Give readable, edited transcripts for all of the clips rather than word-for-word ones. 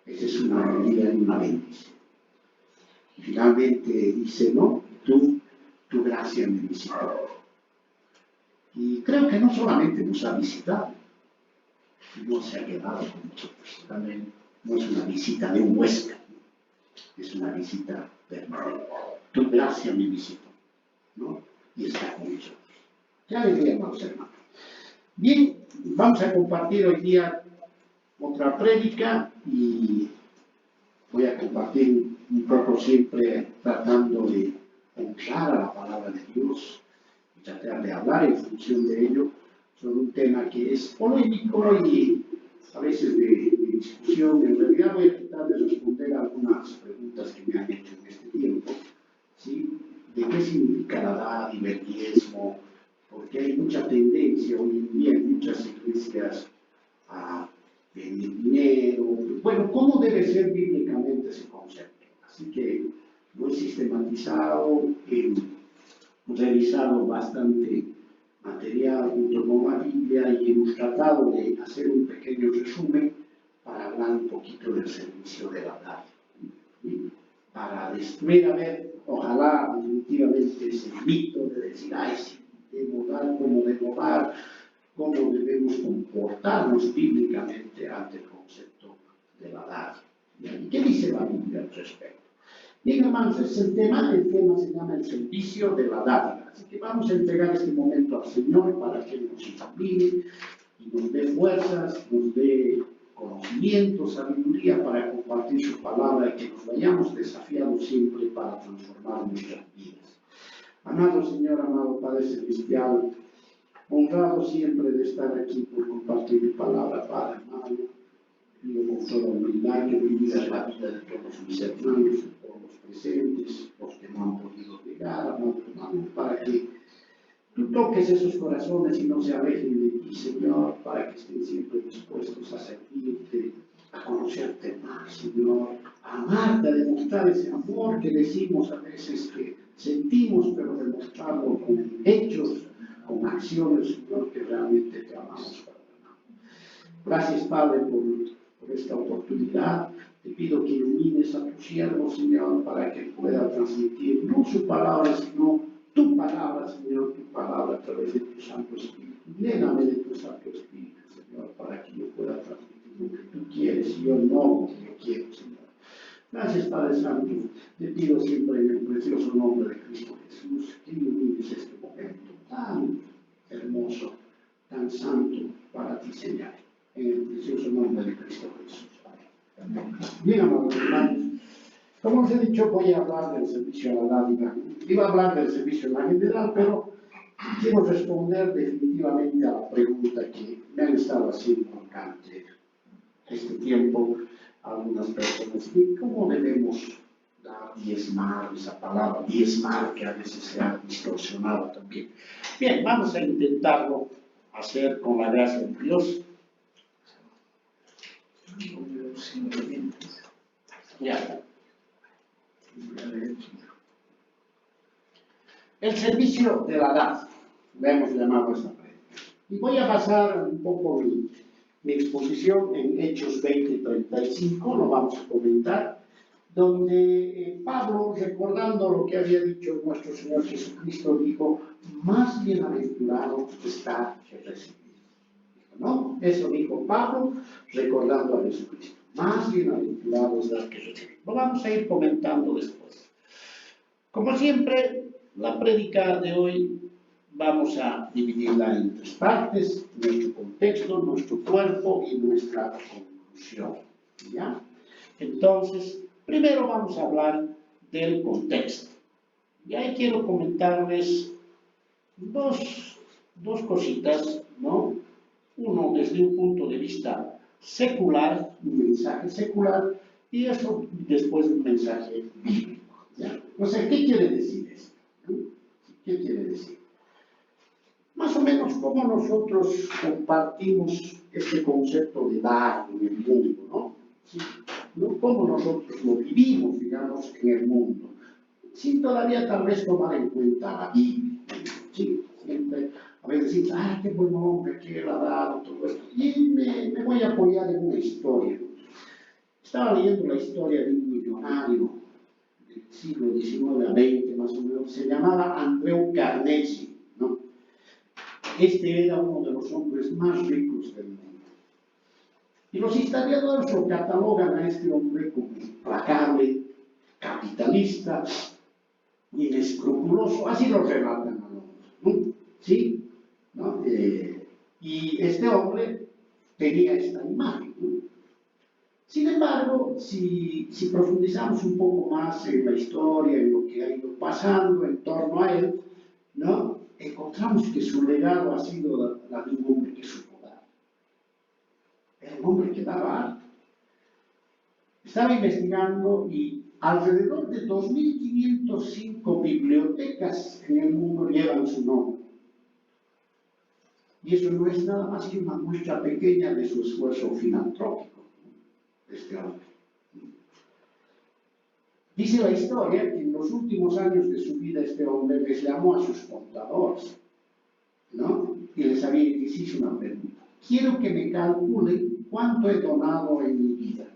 Esa es una alegría y una bendición. Y finalmente dice, ¿no? Tu gracia me visitó. Y creo que no solamente nos ha visitado, no se ha quedado con nosotros. También no es una visita de un huésped, es una visita permanente. Tu gracia me visitó, ¿no? Y está con nosotros. Qué alegría, hermanos hermanos. Bien, vamos a compartir hoy día otra prédica y voy a compartir un poco siempre tratando de honrar a la palabra de Dios y tratar de hablar en función de ello sobre un tema que es polémico y a veces de discusión. En realidad voy a tratar de responder algunas preguntas que me han hecho en este tiempo, ¿sí? De qué significa la dádiva, el diezmo, porque hay mucha tendencia hoy en día en muchas iglesias a pedir dinero. Bueno, ¿cómo debe ser bíblicamente ese concepto? Así que lo he sistematizado, he revisado bastante material junto con la Biblia y hemos tratado de hacer un pequeño resumen para hablar un poquito del servicio de la dádiva. Para destruir, a ver, ojalá definitivamente ese mito de decir, ay, sí, debo dar, cómo debo dar, cómo debemos comportarnos bíblicamente ante el concepto de la dádiva. ¿Y qué dice la Biblia al respecto? Bien, hermanos, es el tema se llama el servicio de la dádiva. Así que vamos a entregar este momento al Señor para que nos ilumine y nos dé fuerzas, nos dé conocimiento, sabiduría para compartir su palabra y que nos vayamos desafiados siempre para transformar nuestras vidas. Amado Señor, amado Padre Celestial, honrado siempre de estar aquí por compartir mi palabra, Padre amado. Pido con toda humildad que bendigas la vida de todos mis hermanos, de todos los presentes, los que no han podido llegar, amado hermano, para que tú toques esos corazones y no se alejen de ti, Señor, para que estén siempre dispuestos a servirte, a conocerte más, Señor, a amarte, a demostrar ese amor que decimos a veces que sentimos, pero demostrarlo con hechos, con acciones, Señor, que realmente te amamos, Padre. Gracias, Padre, por esta oportunidad. Te pido que ilumines a tu siervo, Señor, para que pueda transmitir no su palabra, sino tu palabra, Señor, tu palabra a través de tu Santo Espíritu. Lléname de tu Santo Espíritu, Señor, para que yo pueda transmitir lo que tú quieres y yo no lo que yo quiero, Señor. Gracias, Padre Santo. Te pido siempre en el precioso nombre de Cristo Jesús que ilumines este momento tan hermoso, tan santo para ti, Señor. En el precioso nombre de Cristo Jesús. Amén. Bien, amados hermanos, como os he dicho, voy a hablar del servicio a la dádiva. Iba a hablar del servicio en la general, pero quiero responder definitivamente a la pregunta que me han estado haciendo durante este tiempo algunas personas. ¿Cómo debemos dar diezmar, esa palabra diezmar que a veces se ha distorsionado también? Bien, vamos a intentarlo hacer con la gracia de Dios. Ya. El servicio de la dádiva, le hemos llamado esta prédica. Y voy a basar un poco mi exposición en Hechos 20:35, lo vamos a comentar, donde Pablo, recordando lo que había dicho nuestro Señor Jesucristo, dijo, más bienaventurado está que recibir. ¿No? Eso dijo Pablo, recordando a Jesucristo. Más bienaventurados los que recibir. Lo vamos a ir comentando después. Como siempre, la prédica de hoy vamos a dividirla en tres partes: nuestro contexto, nuestro cuerpo y nuestra conclusión. ¿Ya? Entonces, primero vamos a hablar del contexto. Y ahí quiero comentarles dos cositas, ¿no? Uno desde un punto de vista secular, un mensaje secular, y eso después un mensaje bíblico. ¿Ya? O sea, ¿qué quiere decir esto? ¿Qué quiere decir? Más o menos cómo nosotros compartimos este concepto de dar en el mundo, ¿no? ¿Sí? ¿No? Cómo nosotros lo vivimos, digamos, en el mundo, sin todavía tal vez tomar en cuenta la Biblia. ¿Sí? Siempre a veces decimos, qué buen hombre, que él ha dado todo esto. Y me voy a apoyar en una historia. Estaba leyendo la historia de un millonario del siglo XIX a XX, más o menos, se llamaba Andrew Carnegie, ¿no? Este era uno de los hombres más ricos del mundo. Y los historiadores lo catalogan a este hombre como implacable, capitalista, inescrupuloso, así lo relatan al hombre, ¿no? ¿Sí? ¿No? Y este hombre tenía esta imagen, ¿no? Sin embargo, si profundizamos un poco más en la historia, en lo que ha ido pasando en torno a él, ¿no? Encontramos que su legado ha sido la de un hombre que supo dar. Era un hombre que daba arte. Estaba investigando y alrededor de 2.505 bibliotecas en el mundo llevan su nombre. Y eso no es nada más que una muestra pequeña de su esfuerzo filantrópico, de este hombre. Dice la historia que en los últimos años de su vida este hombre les llamó a sus contadores, ¿no? Y les hizo una pregunta. Quiero que me calculen cuánto he donado en mi vida.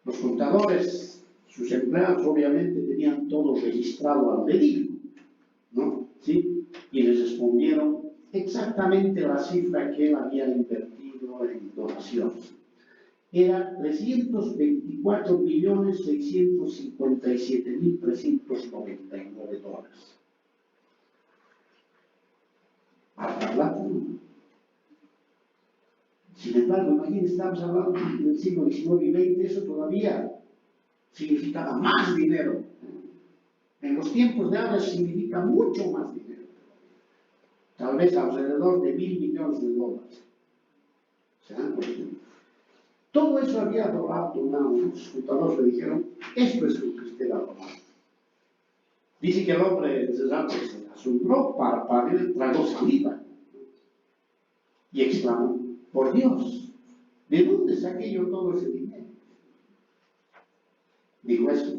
Los contadores, sus empleados, obviamente tenían todo registrado al dedillo, ¿no? ¿Sí? Y les respondieron exactamente la cifra que él había invertido en donaciones. Era $324.657.399. Harta plata, ¿no? Sin embargo, imagínense, estamos hablando del siglo XIX y XX, eso todavía significaba más dinero. En los tiempos de ahora significa mucho más dinero. Tal vez alrededor de $1.000 millones. ¿Se dan cuenta? Todo eso había donado. Los contadores le dijeron, esto es lo que usted ha donado. Dice que el hombre se asombró, parpadeó, tragó saliva y exclamó, por Dios, ¿de dónde saqué yo todo ese dinero? Dijo eso.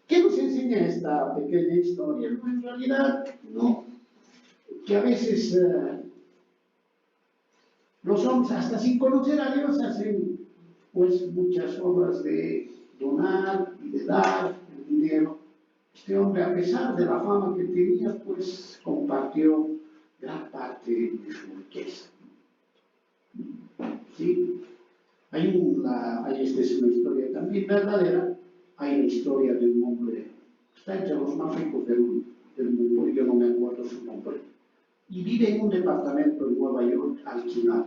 ¿Qué nos enseña esta pequeña historia? No, en realidad, no, que a veces los hombres, hasta sin conocer a Dios, hacen pues muchas obras de donar y de dar el dinero. Este hombre, a pesar de la fama que tenía, pues compartió gran parte de su riqueza. ¿Sí? Esta es una historia también verdadera. Hay la historia de un hombre, está entre los más ricos del mundo, y yo no me acuerdo su nombre, y vive en un departamento en Nueva York alquilado.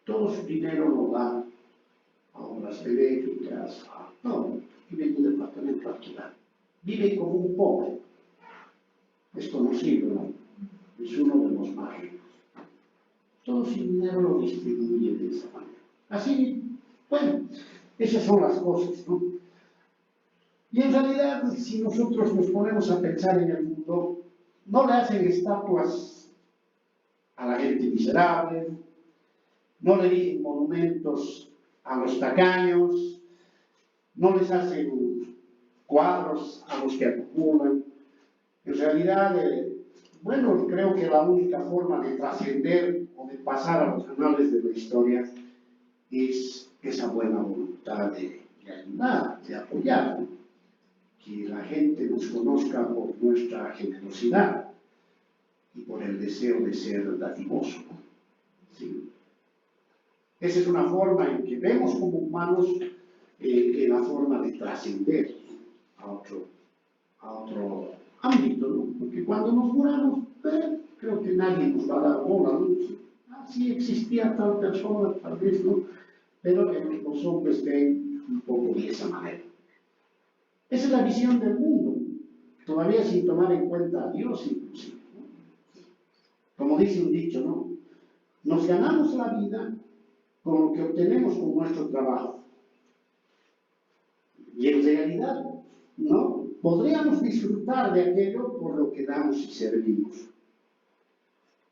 Todo su dinero lo da a obras benéficas, a todo. Vive en un departamento alquilado. Vive como un pobre. Es conocido, ¿no? Es uno de los más ricos. Todo su dinero lo distribuye de esa manera. Así, bueno, esas son las cosas, ¿no? Y en realidad, si nosotros nos ponemos a pensar en el mundo, no le hacen estatuas a la gente miserable, no le dicen monumentos a los tacaños, no les hacen cuadros a los que acumulan. En realidad, bueno, creo que la única forma de trascender o de pasar a los anales de la historia es esa buena voluntad de ayudar, de apoyar, ¿no? Que la gente nos conozca por nuestra generosidad y por el deseo de ser dadivoso, ¿no? ¿Sí? Esa es una forma en que vemos como humanos la forma de trascender a otro ámbito, ¿no? Porque cuando nos muramos, creo que nadie nos va a dar bola, ¿no? Sí existía tal persona, tal vez, ¿no? Pero los hombres ven un poco de esa manera. Esa es la visión del mundo, todavía sin tomar en cuenta a Dios inclusive, ¿no? Como dice un dicho, ¿no? Nos ganamos la vida con lo que obtenemos con nuestro trabajo. Y en realidad, ¿no? Podríamos disfrutar de aquello por lo que damos y servimos.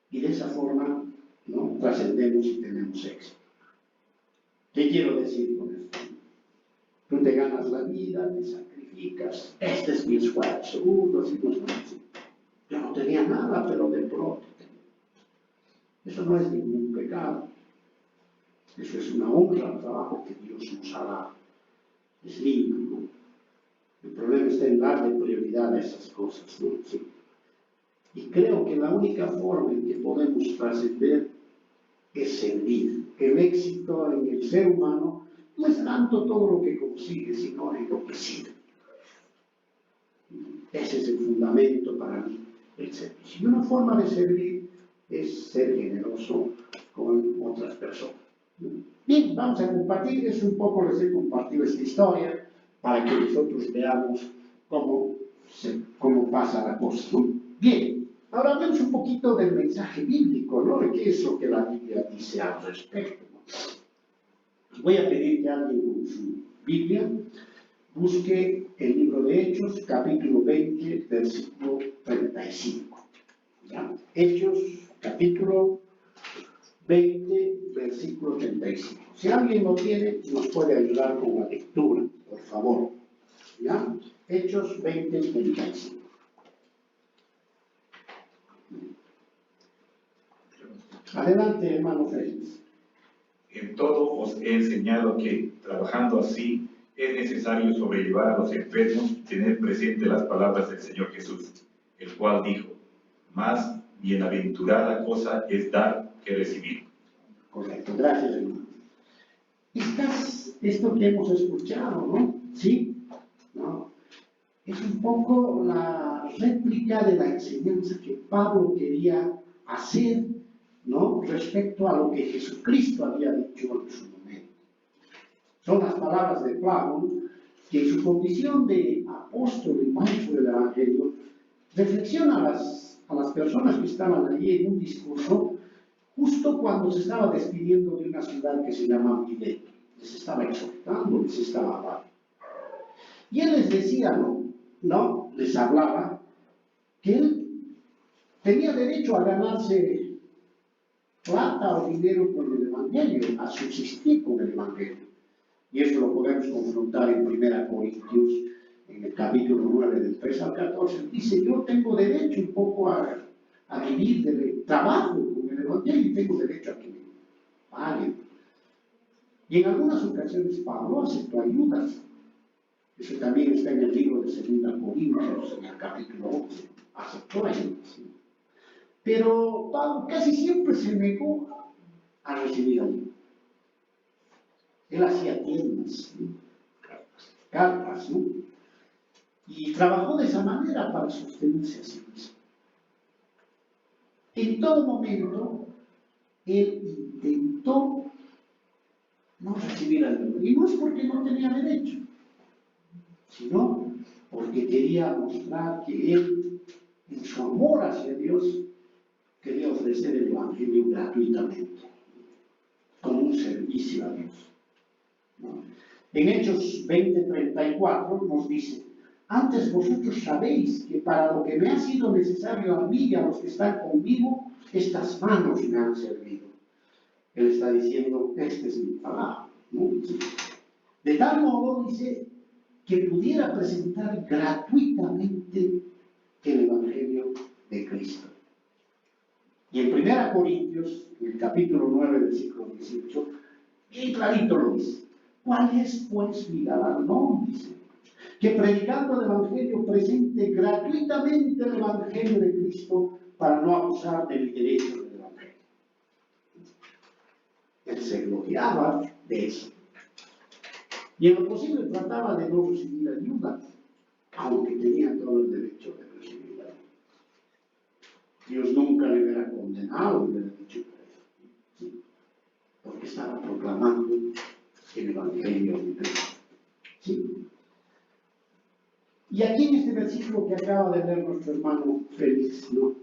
Y de esa forma, ¿no? Trascendemos y tenemos éxito. ¿Qué quiero decir con esto? Tú te ganas la vida, te sacrificas, este es mi esfuerzo, yo no tenía nada, pero de pronto. Eso no es ningún pecado. Eso es una honra al trabajo que Dios nos ha dado. Es lindo, ¿no? El problema está en darle prioridad a esas cosas, ¿no? Sí. Y creo que la única forma en que podemos trascender es servir. El éxito en el ser humano no es tanto todo lo que consigue, sino en lo que sirve. Ese es el fundamento para mí, el servicio. Y una forma de servir es ser generoso con otras personas. Bien, vamos a compartir, es un poco, les he compartido esta historia para que nosotros veamos cómo pasa la cosa, ¿no? Bien, ahora hablemos un poquito del mensaje bíblico, ¿no? De qué es lo que la Biblia dice al respecto, ¿no? Voy a pedir que alguien con su Biblia busque el libro de Hechos, capítulo 20, versículo 35. ¿Ya? Hechos, capítulo 20, versículo 35. Si alguien lo tiene, nos puede ayudar con la lectura, por favor. ¿Ya? Hechos 20, 35. Adelante, hermano Félix. En todo os he enseñado que, trabajando así, es necesario sobrellevar a los enfermos y tener presente las palabras del Señor Jesús, el cual dijo: más bienaventurada cosa es dar que recibir. Correcto, gracias, hermano. Esto que hemos escuchado, ¿no? ¿Sí? ¿No? Es un poco la réplica de la enseñanza que Pablo quería hacer, ¿no? Respecto a lo que Jesucristo había dicho en su momento. Son las palabras de Pablo, que en su condición de apóstol y maestro del Evangelio, reflexiona a las personas que estaban allí en un discurso, justo cuando se estaba despidiendo de una ciudad que se llama Mileto. Les estaba exhortando, les estaba hablando. Y él les decía, ¿no? Les hablaba que él tenía derecho a ganarse plata o dinero con el Evangelio, a subsistir con el Evangelio. Y eso lo podemos confrontar en 1 Corintios, en el capítulo 9, del 3 al 14. Dice, yo tengo derecho un poco a vivir del trabajo con el Evangelio y tengo derecho a que me paguen. Y en algunas ocasiones Pablo aceptó ayudas. Eso también está en el libro de 2 Corintios, en el capítulo 11. Aceptó ayudas. Pero Pablo casi siempre se negó a recibir ayuda. Él hacía tiendas, ¿no? Cartas, ¿no? Y trabajó de esa manera para sostenerse a sí mismo. En todo momento, él intentó no recibir ayuda. Y no es porque no tenía derecho, sino porque quería mostrar que él, en su amor hacia Dios, quería ofrecer el Evangelio gratuitamente, como un servicio a Dios, ¿no? En Hechos 20:34 nos dice, antes vosotros sabéis que para lo que me ha sido necesario a mí y a los que están conmigo, estas manos me han servido. Él está diciendo, este es mi trabajo, ¿no? De tal modo, dice, que pudiera presentar gratuitamente el Evangelio de Cristo. Y en 1 Corintios, en el capítulo 9, versículo 18, bien clarito lo dice. ¿Cuál es, pues, mi galardón? Dice, que predicando el Evangelio presente gratuitamente el Evangelio de Cristo para no abusar de mi derecho del Evangelio. Él se gloriaba de eso. Y en lo posible trataba de no recibir ayuda, aunque tenía todo el derecho de recibir ayuda. Dios nunca le hubiera condenado, le hubiera dicho eso, ¿sí? Porque estaba proclamando el Evangelio de Cristo, ¿sí? Y aquí en este versículo que acaba de leer nuestro hermano Félix, ¿no?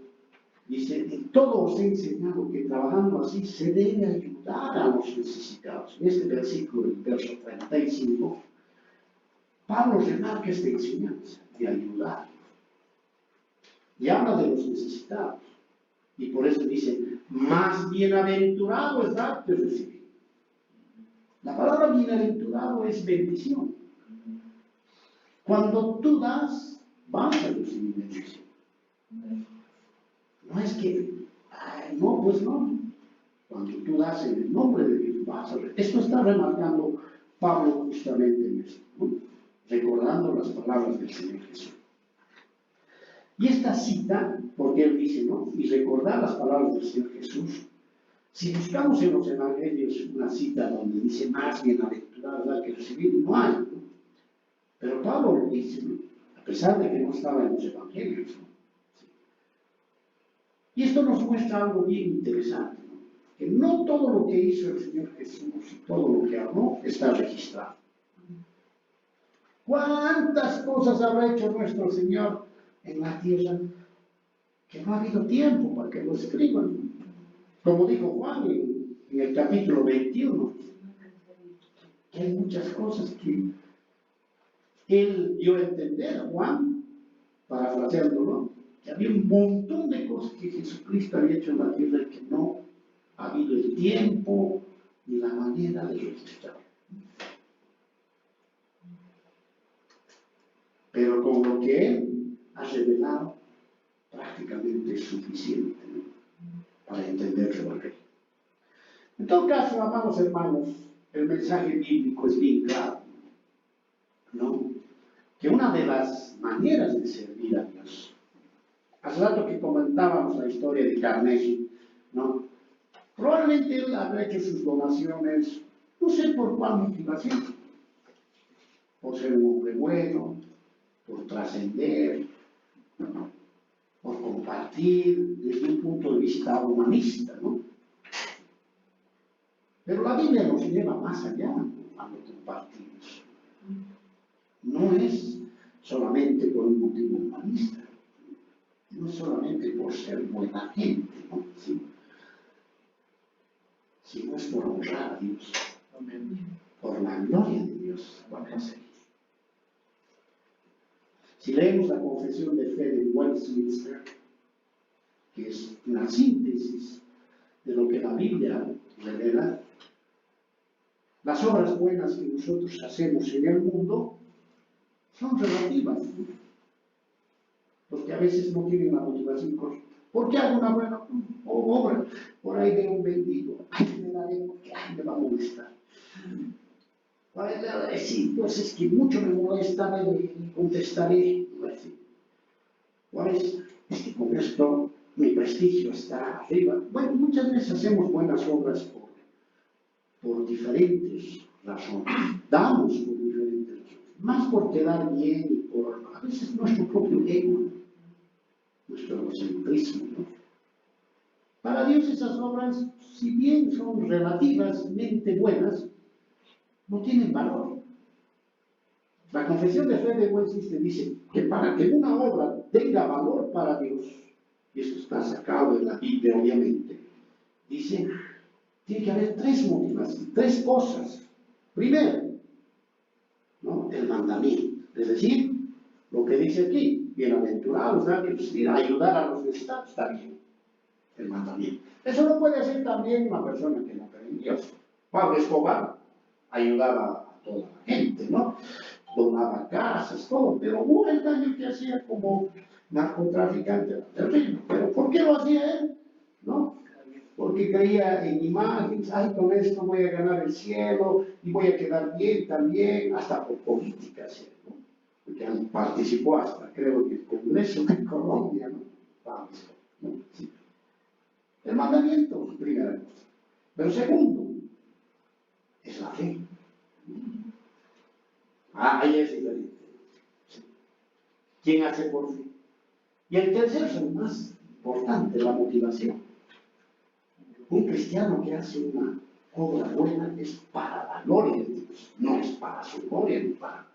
Dice, en todo os he enseñado que trabajando así se debe ayudar a los necesitados. En este versículo, el verso 35, Pablo remarca esta enseñanza de ayudar. Y habla de los necesitados. Y por eso dice, más bienaventurado es dar que recibir. La palabra bienaventurado es bendición. Cuando tú das, vas a recibir bendición. No es que, no, pues no. Cuando tú das en el nombre de Dios, vas a ver. Esto está remarcando Pablo justamente en esto, ¿no? Recordando las palabras del Señor Jesús. Y esta cita, porque él dice, ¿no? Y recordar las palabras del Señor Jesús. Si buscamos en los evangelios una cita donde dice más bienaventurado que recibir, no hay, ¿no? Pero Pablo lo dice, ¿no? A pesar de que no estaba en los evangelios, ¿no? Sí. Y esto nos muestra algo bien interesante, ¿no? Que no todo lo que hizo el Señor Jesús y todo lo que habló está registrado. ¿Cuántas cosas habrá hecho nuestro Señor en la tierra que no ha habido tiempo para que lo escriban? Como dijo Juan en el capítulo 21, que hay muchas cosas que él dio a entender a Juan, parafraseándolo, que había un montón de cosas que Jesucristo había hecho en la tierra y que no ha habido el tiempo ni la manera de registrar. Pero con lo que él ha revelado, prácticamente es suficiente, ¿no? Para entender el Evangelio. En todo caso, amados hermanos, el mensaje bíblico es bien claro, ¿no? Que una de las maneras de servir a Dios, hace rato que comentábamos la historia de Carnegie, ¿no? Probablemente él habrá hecho sus donaciones, no sé por cuál motivación, por ser un hombre bueno, por trascender, ¿no? Por compartir desde un punto de vista humanista, ¿no? Pero la Biblia nos lleva más allá, ¿no? Cuando compartimos. No es solamente por un motivo humanista, no es solamente por ser buena gente, ¿no? Sí. Sino es por honrar a Dios, por la gloria de Dios. Vamos a seguir. Si leemos la Confesión de Fe de Westminster, que es una síntesis de lo que la Biblia revela, las obras buenas que nosotros hacemos en el mundo son relativas, ¿no? Porque a veces no tienen la motivación correcta. ¿Por qué hago una buena obra? Por ahí veo un bendigo, ay, me la debo, porque ay, me va a molestar. Sí, pues es que mucho me molesta, le contestaré. Es que con esto mi prestigio está arriba. Bueno, muchas veces hacemos buenas obras por diferentes razones. Damos por diferentes razones. Más por quedar bien y por, a veces, nuestro propio ego, nuestro egocentrismo, ¿no? Para Dios esas obras, si bien son relativamente buenas, no tienen valor. La Confesión de Fe de Westminster dice que para que una obra tenga valor para Dios, y esto está sacado de la Biblia obviamente, dice, tiene que haber tres motivaciones, tres cosas. Primero, ¿no? El mandamiento, es decir, lo que dice aquí, bienaventurados, ayudar a los necesitados, está bien, el mandamiento. Eso lo puede hacer también una persona que no cree en Dios. Pablo Escobar ayudaba a toda la gente, ¿no? Donaba casas, todo, pero hubo el daño que hacía como narcotraficante, terrible. ¿Pero por qué lo hacía él? ¿No? Porque creía en imágenes, ay, con esto voy a ganar el cielo y voy a quedar bien también, hasta por política, ¿no? Porque participó hasta, creo que el Congreso de Colombia, ¿no? Vamos, ¿no? Sí. El mandamiento, primera cosa. Pero segundo, es la fe. Ahí es diferente. ¿Quién hace por fe? Y el tercero es el más importante, la motivación. Un cristiano que hace una obra buena es para la gloria de Dios, no es para su gloria ni para.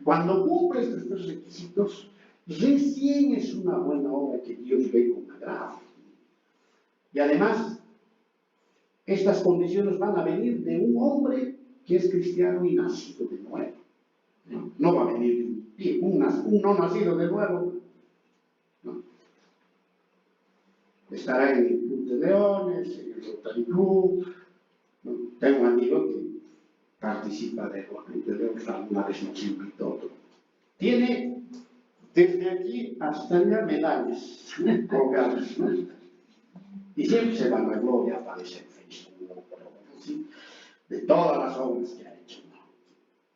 Cuando cumple estos tres requisitos, recién es una buena obra que Dios ve con agrado. Y además, estas condiciones van a venir de un hombre que es cristiano y nacido de nuevo. No va a venir de un no nacido de nuevo. No. Estará en el Club de Leones, en el Rotary Club. ¿No? Tengo un amigo que participa del Club de Leones, alguna vez nos invitó. Tiene desde aquí hasta allá medallas colgadas, ¿no? Y siempre se van a gloria, aparece en Facebook, ¿sí? de todas las obras que ha hecho, ¿no?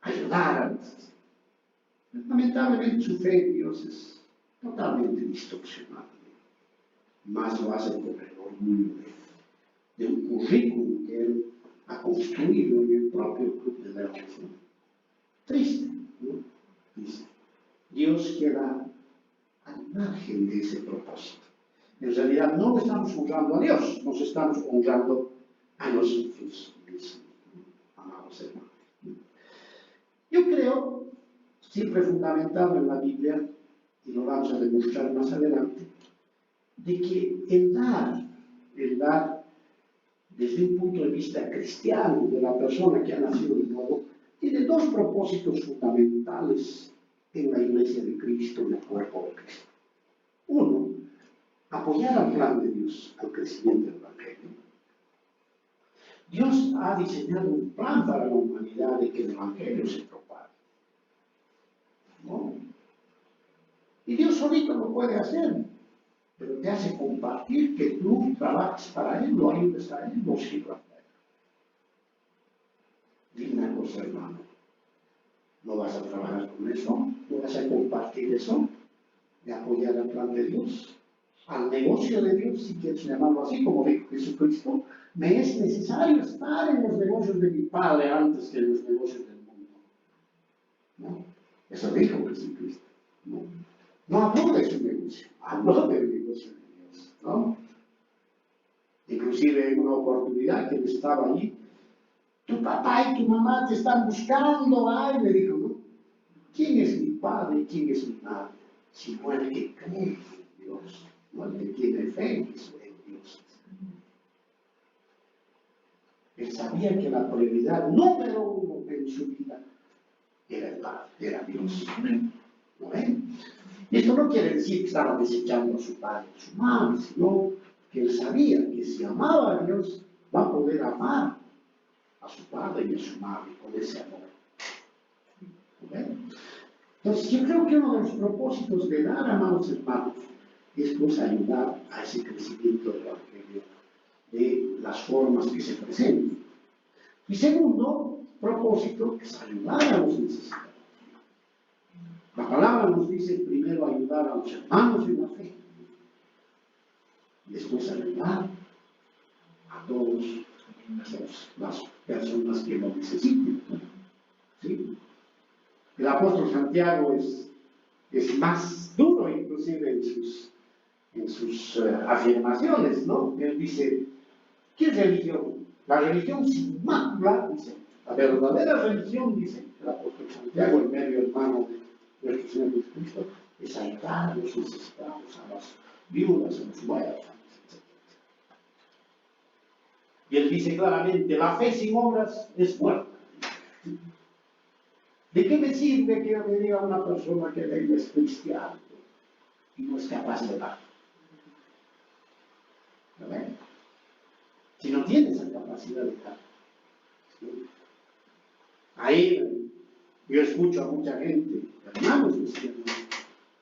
Ayudar a los. Lamentablemente su fe en Dios es totalmente distorsionada, más lo hace por el orgullo de un currículum que él ha construido en el propio Club de Leones, ¿no? Triste, ¿no? Dice, Dios queda al margen de ese propósito. En realidad no estamos honrando a Dios, nos estamos honrando a nosotros mismos, amados hermanos. Yo creo, siempre fundamentado en la Biblia, y lo vamos a demostrar más adelante, de que el dar desde un punto de vista cristiano de la persona que ha nacido de nuevo, tiene dos propósitos fundamentales en la Iglesia de Cristo, en el cuerpo de Cristo. Uno, apoyar al plan de Dios, al crecimiento del Evangelio. Dios ha diseñado un plan para la humanidad de que el Evangelio se propague, ¿no? Y Dios solito lo puede hacer, pero te hace compartir que tú trabajas para Él, lo ayudes a Él, lo sirvas a Él. Dime una cosa, hermano, ¿no vas a trabajar con eso? ¿No vas a compartir eso? ¿De apoyar al plan de Dios? Al negocio de Dios, si quieres llamarlo así, como dijo Jesucristo, me es necesario estar en los negocios de mi Padre antes que en los negocios del mundo, ¿no? Eso dijo Jesucristo, ¿no? No habló de su negocio, habló del negocio de Dios, ¿no? Inclusive en una oportunidad que él estaba allí, tu papá y tu mamá te están buscando, ay, le dijo, ¿no? ¿Quién es mi padre y quién es mi madre? Sino el que cree en Dios, no el que tiene fe en Dios. Él sabía que la prioridad número uno en su vida era el Padre, era Dios. ¿No ven? Esto no quiere decir que estaba desechando a su padre y a su madre, sino que él sabía que si amaba a Dios, va a poder amar a su padre y a su madre con ese amor. ¿No ven? Entonces, yo creo que uno de los propósitos de dar, amados hermanos, es pues ayudar a ese crecimiento del Evangelio de las formas que se presenten. Y segundo propósito es ayudar a los necesitados. La palabra nos dice primero ayudar a los hermanos en la fe, después ayudar a todas las personas que lo necesiten, ¿sí? El apóstol Santiago es más duro inclusive en sus afirmaciones, ¿no? Él dice, ¿qué es religión? La religión sin mácula, dice, la verdadera religión, dice el apóstol Santiago, el medio hermano de nuestro Señor Jesucristo, es ayudar a los necesitados, a las viudas, a los huérfanos, etc. Y él dice claramente, la fe sin obras es muerta. ¿De qué me sirve que yo le diga a una persona que ella es cristiana y no es capaz de dar? ¿No ven? Si no tiene esa capacidad de dar. ¿Sí? Ahí yo escucho a mucha gente, hermanos cristianos,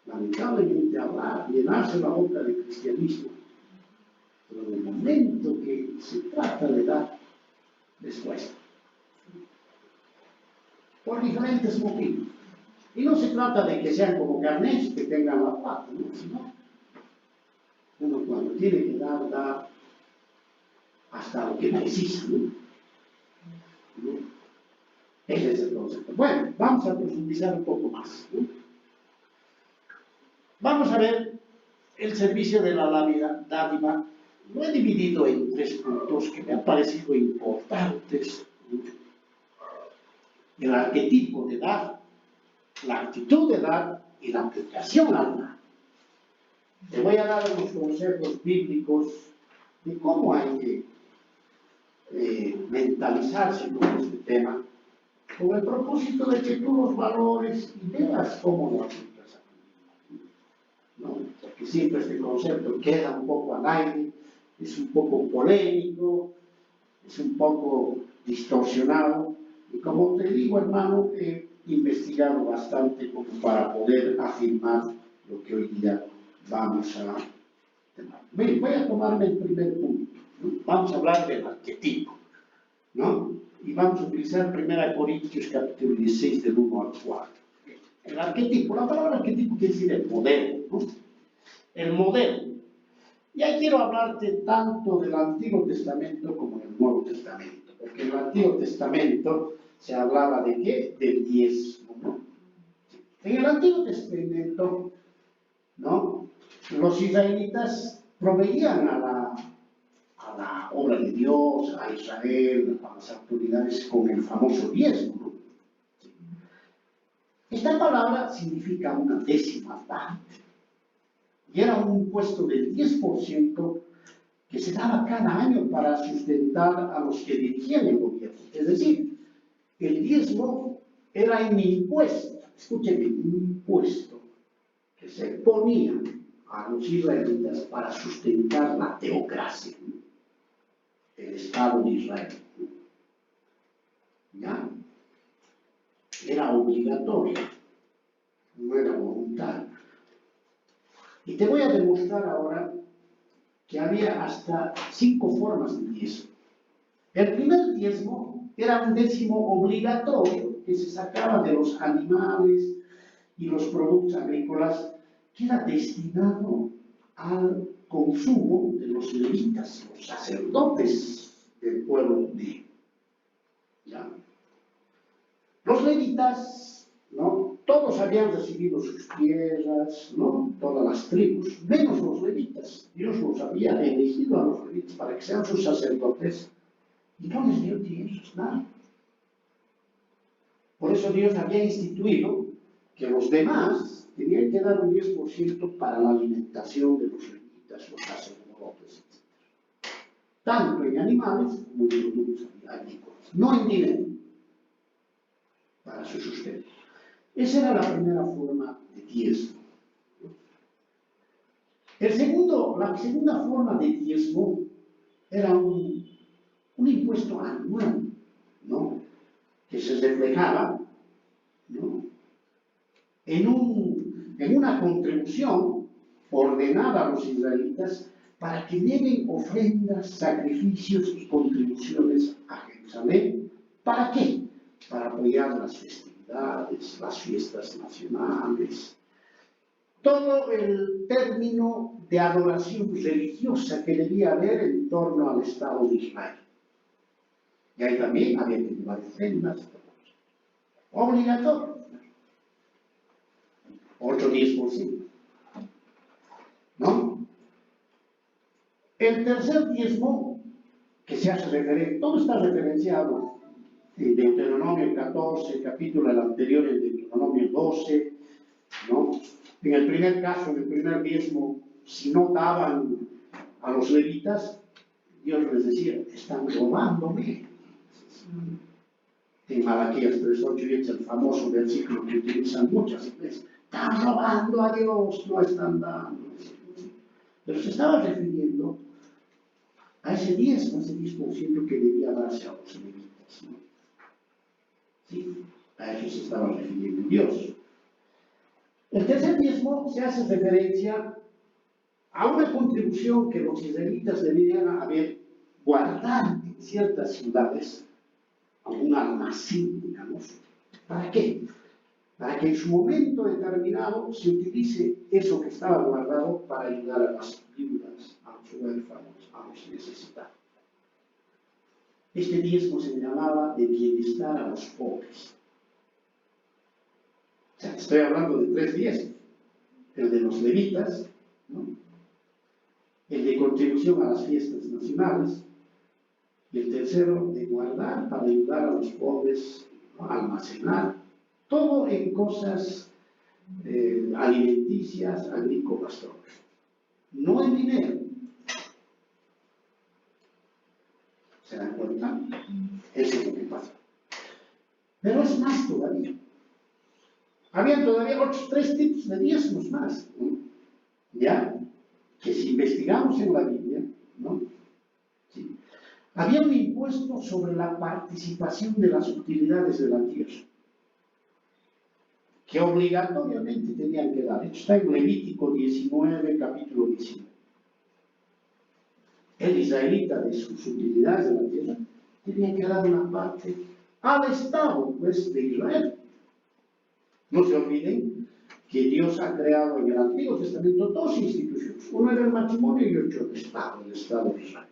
lamentablemente hablar, llenarse la boca de cristianismo, pero en el momento que se trata de dar, les cuesta. Por diferentes motivos. Y no se trata de que sean como carnés, que tengan la plata, ¿no? Sino, uno cuando tiene que dar, da hasta lo que precisa, ¿no? ¿No? Ese es el concepto. Bueno, vamos a profundizar un poco más, ¿no? Vamos a ver el servicio de la dádiva. Lo he dividido en 3 puntos que me han parecido importantes, ¿no? El arquetipo de dar, la actitud de dar y la aplicación al dar. Te voy a dar unos consejos bíblicos de cómo hay que mentalizarse con este tema, con el propósito de que tú los valores y veas cómo lo aplicas a tu vida, ¿no? Porque siempre este concepto queda un poco al aire, es un poco polémico, es un poco distorsionado, y como te digo, hermano, he investigado bastante como para poder afirmar lo que hoy día vamos a tomar. Bien, voy a tomarme el primer punto, ¿no? Vamos a hablar del arquetipo, ¿no? y vamos a utilizar 1 Corintios capítulo 16 del 1 al 4. El arquetipo, la palabra arquetipo quiere decir el modelo, ¿no? El modelo. Y ahí quiero hablarte tanto del Antiguo Testamento como del Nuevo Testamento, porque en el Antiguo Testamento se hablaba de ¿qué? Del diezmo, ¿no? En el Antiguo Testamento, ¿no? Los israelitas proveían a la obra de Dios, a Israel, a las autoridades con el famoso diezmo, ¿no? Esta palabra significa una décima parte. Y era un impuesto del 10% que se daba cada año para sustentar a los que dirigían el gobierno. Es decir, el diezmo era un impuesto, escúcheme, un impuesto que se ponía a los israelitas para sustentar la teocracia, el Estado de Israel. ¿Ya? Era obligatorio, no era voluntario. Y te voy a demostrar ahora que había hasta 5 formas de diezmo. El primer diezmo era un décimo obligatorio que se sacaba de los animales y los productos agrícolas, que era destinado al consumo de los levitas, los sacerdotes del pueblo judío. ¿Ya? Los levitas, ¿no? Todos habían recibido sus tierras, ¿no? Todas las tribus, menos los levitas. Dios los había elegido a los levitas para que sean sus sacerdotes y no les dio tierras, nada. Por eso Dios había instituido que los demás tenían que dar un 10% para la alimentación de los levitas, los sacerdotes, etc. Tanto en animales como en productos agrícolas, no en dinero, para su sustento. Esa era la primera forma de diezmo. La segunda forma de diezmo era un impuesto anual, ¿no? Que se reflejaba, ¿no? en una contribución ordenada a los israelitas para que lleven ofrendas, sacrificios y contribuciones a Jerusalén. ¿Para qué? Para apoyar las festividades, las fiestas nacionales, todo el término de adoración religiosa que debía haber en torno al Estado de Israel. Y ahí también había que llevar ofrendas, obligatorio, 8-10%, ¿no? El tercer diezmo que se hace referencia, todo está referenciado en Deuteronomio 14, capítulo el anterior en Deuteronomio 12, ¿no? En el primer caso, en el primer diezmo, si no daban a los levitas, Dios les decía, están robándome. En Malaquías 3:8 es el famoso versículo que utilizan muchas iglesias. Están robando a Dios, no están dando. Pero se estaba refiriendo a ese 10% que debía darse a los levitas, ¿no? Sí, a eso se estaba refiriendo Dios. El tercer diezmo se hace referencia a una contribución que los israelitas deberían haber guardado en ciertas ciudades, a un almacén, digamos. ¿Para qué? Para que en su momento determinado se utilice eso que estaba guardado para ayudar a las viudas, a los huérfanos, a los necesitados. Este diezmo se llamaba de bienestar a los pobres. O sea, estoy hablando de 3 diezmos. El de los levitas, ¿no? El de contribución a las fiestas nacionales, y el tercero de guardar para ayudar a los pobres, ¿no? Almacenar, todo en cosas alimenticias, agrícolas, no en dinero. ¿Se dan cuenta? Eso es lo que pasa. Pero es más todavía. Habían todavía 3 tipos de diezmos más, ¿no? ¿Ya? Que si investigamos en la Biblia, ¿no? Sí. Había un impuesto sobre la participación de las utilidades de la tierra, que obligatoriamente tenían que dar. Esto está en Levítico 19, capítulo 19. El israelita de sus utilidades de la tierra tenían que dar una parte al Estado, pues, de Israel. No se olviden que Dios ha creado en el Antiguo Testamento dos instituciones. Uno era el matrimonio y otro el Estado de Israel.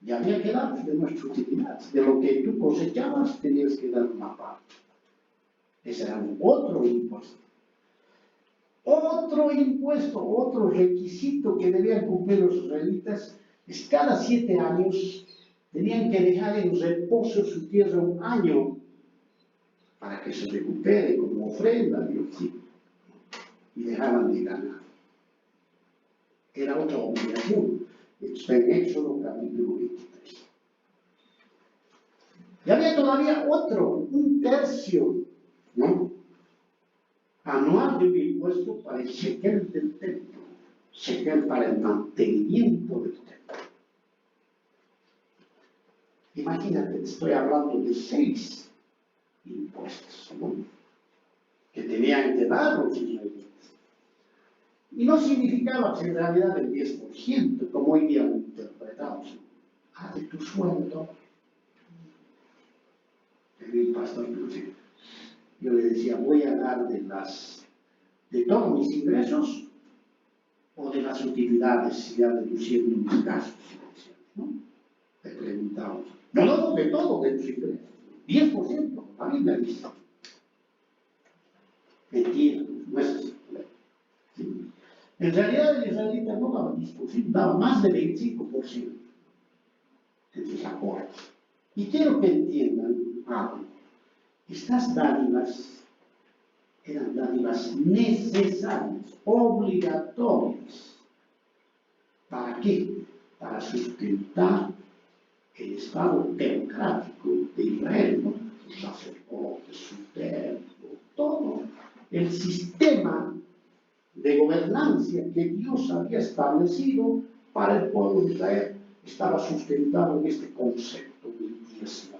Y había que dar de nuestra utilidad. De lo que tú cosechabas, tenías que dar una parte. Ese era otro impuesto. Otro impuesto, otro requisito que debían cumplir los israelitas es cada 7 años tenían que dejar en reposo su tierra un año para que se recupere como ofrenda a Dios. ¿Sí? Y dejaban de ganar. Era otra obligación. Está en Éxodo capítulo 23. Y había todavía otro, un tercio, ¿no? Anual de un impuesto para el shekel del templo, shekel para el mantenimiento del templo. Imagínate, estoy hablando de 6 impuestos, ¿no? Que tenían que dar los israelitas. Y no significaba en realidad el 10%, como hoy día lo interpretamos. De tu sueldo. El pastor Lucio. Yo le decía, voy a dar de todos mis ingresos o de las utilidades, ya deduciendo mis gastos financieros, ¿no? Le preguntamos. No, de todo, de tus ingresos. 10%, la Biblia dice. Mentira, no es así. ¿Sí? En realidad el israelita no daba 10%, daba más de 25% en sus aportes. Y quiero que entiendan algo. Estas dádivas eran dádivas necesarias, obligatorias. ¿Para qué? Para sustentar el Estado teocrático de Israel, ¿no? Sus sacerdotes, su templo, todo el sistema de gobernancia que Dios había establecido para el pueblo de Israel estaba sustentado en este concepto del diezmo.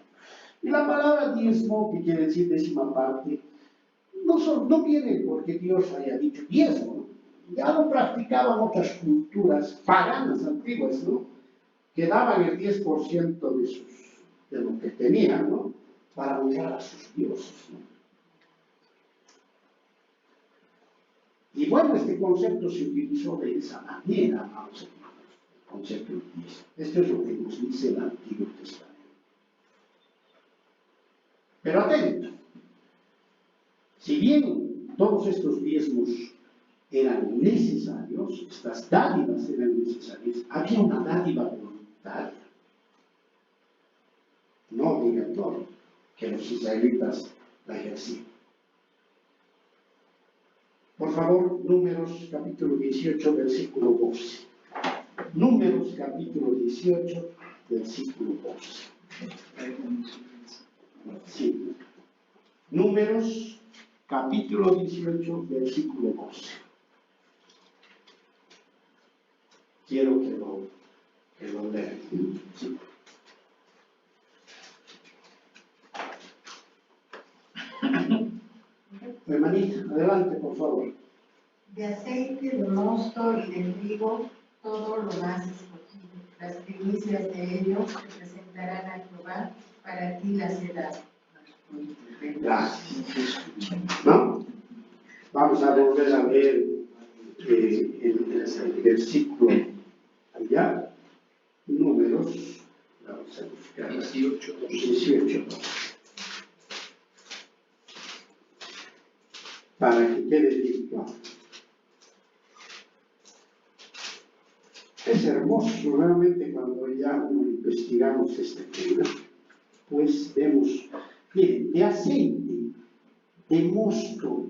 Y la palabra diezmo, que quiere decir décima parte, no viene porque Dios haya dicho diezmo, ¿no? Ya lo practicaban otras culturas paganas antiguas, ¿no? Que daban el 10% de lo que tenían, ¿no? Para honrar a sus dioses, ¿no? Y bueno, este concepto se utilizó de esa manera, amados hermanos, el concepto del diezmo. Esto es lo que nos dice el Antiguo Testamento. Pero atento, si bien todos estos diezmos eran necesarios, estas dádivas eran necesarias, había una dádiva voluntaria, no obligatoria, que los israelitas la ejercían. Por favor, Números capítulo 18, versículo 12. Números capítulo 18, versículo 12. Sí. Números capítulo 18, versículo 12. Quiero que lo lean. Sí. Hermanita, adelante, por favor. De aceite, de mosto y de trigo, todo lo más escogido. Las primicias de ellos se presentarán a Jehová, para ti las he dado. Gracias. ¿No? Vamos a volver a ver el versículo allá, Números, vamos a buscar 18. Para que quede bien claro. Es hermoso realmente cuando ya investigamos este tema, pues vemos, miren, de aceite, de mosto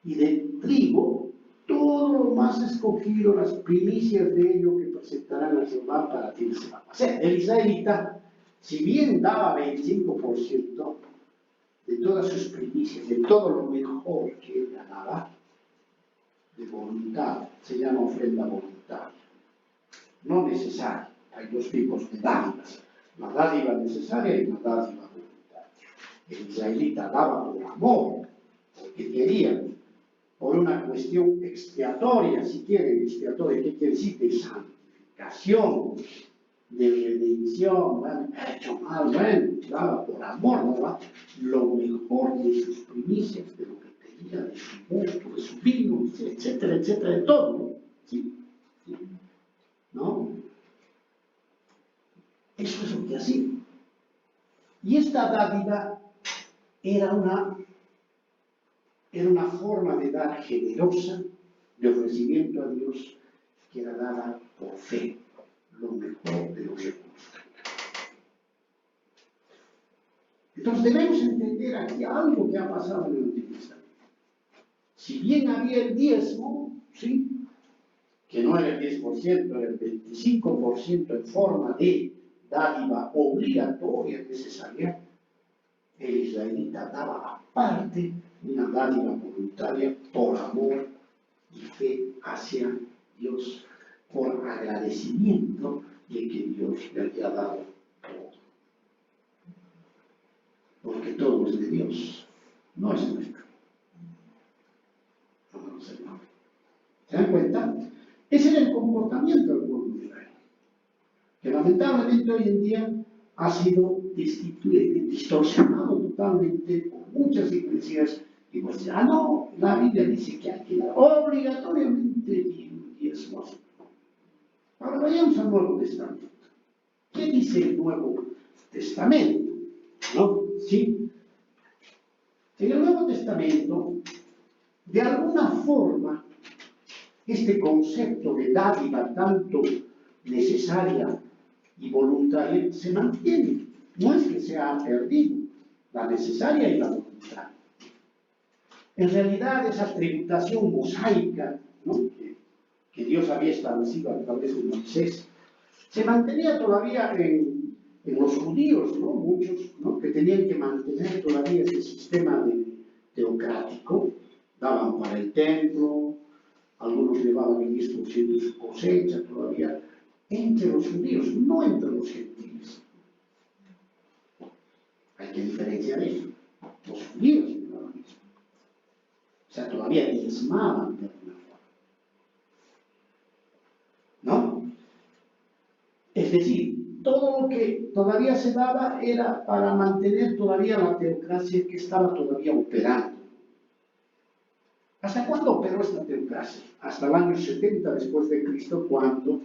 y de trigo, todo lo más escogido, las primicias de ello que presentarán a Jehová para ti. O sea, el israelita, si bien daba 25%, de todas sus primicias, de todo lo mejor que él ganaba, de voluntad, se llama ofrenda voluntaria, no necesaria. Hay dos tipos de dádivas, la dádiva necesaria y la dádiva voluntaria. El israelita daba por amor, porque quería, por una cuestión expiatoria, si quieren, expiatoria, ¿qué quiere decir? De santificación, de redención, bueno, ha hecho mal, bueno, daba por amor, daba lo mejor de sus primicias, de lo que tenía, de su gusto, de su vino, etcétera, etcétera, de todo, ¿no? ¿Sí? ¿Sí? ¿No? Eso es lo que hacía. Y esta dádiva era una forma de dar generosa, de ofrecimiento a Dios, que era dada por fe, lo mejor de los recursos. Entonces debemos entender aquí algo que ha pasado en el Antiguo Testamento. Si bien había el diezmo, ¿sí?, que no era el 10%, era el 25% en forma de dádiva obligatoria necesaria, el israelita daba aparte una dádiva voluntaria por amor y fe hacia Dios, por agradecimiento de que Dios le había dado todo. Porque todo es de Dios, no es nuestro. Amados hermanos. ¿Se dan cuenta? Ese era el comportamiento del pueblo de Israel, que lamentablemente hoy en día ha sido distorsionado totalmente por muchas iglesias. Y pues ya no, la Biblia dice que hay que dar obligatoriamente diezmos. Ahora vayamos al Nuevo Testamento. ¿Qué dice el Nuevo Testamento? ¿No? ¿Sí? En el Nuevo Testamento, de alguna forma, este concepto de dádiva tanto necesaria y voluntaria se mantiene. No es que se ha perdido la necesaria y la voluntaria. En realidad, esa tributación mosaica, ¿no?, que Dios había establecido a través de Moisés, se mantenía todavía en los judíos, ¿no?, muchos, ¿no?, que tenían que mantener todavía ese sistema teocrático, daban para el templo, algunos llevaban el 10% de su cosecha todavía, entre los judíos, no entre los gentiles. Hay que diferenciar eso. Los judíos llevaban eso. O sea, todavía diezmaban de alguna forma. ¿No? Es decir, todo lo que todavía se daba era para mantener todavía la teocracia que estaba todavía operando. ¿Hasta cuándo operó esta teocracia? Hasta el año 70 después de Cristo, cuando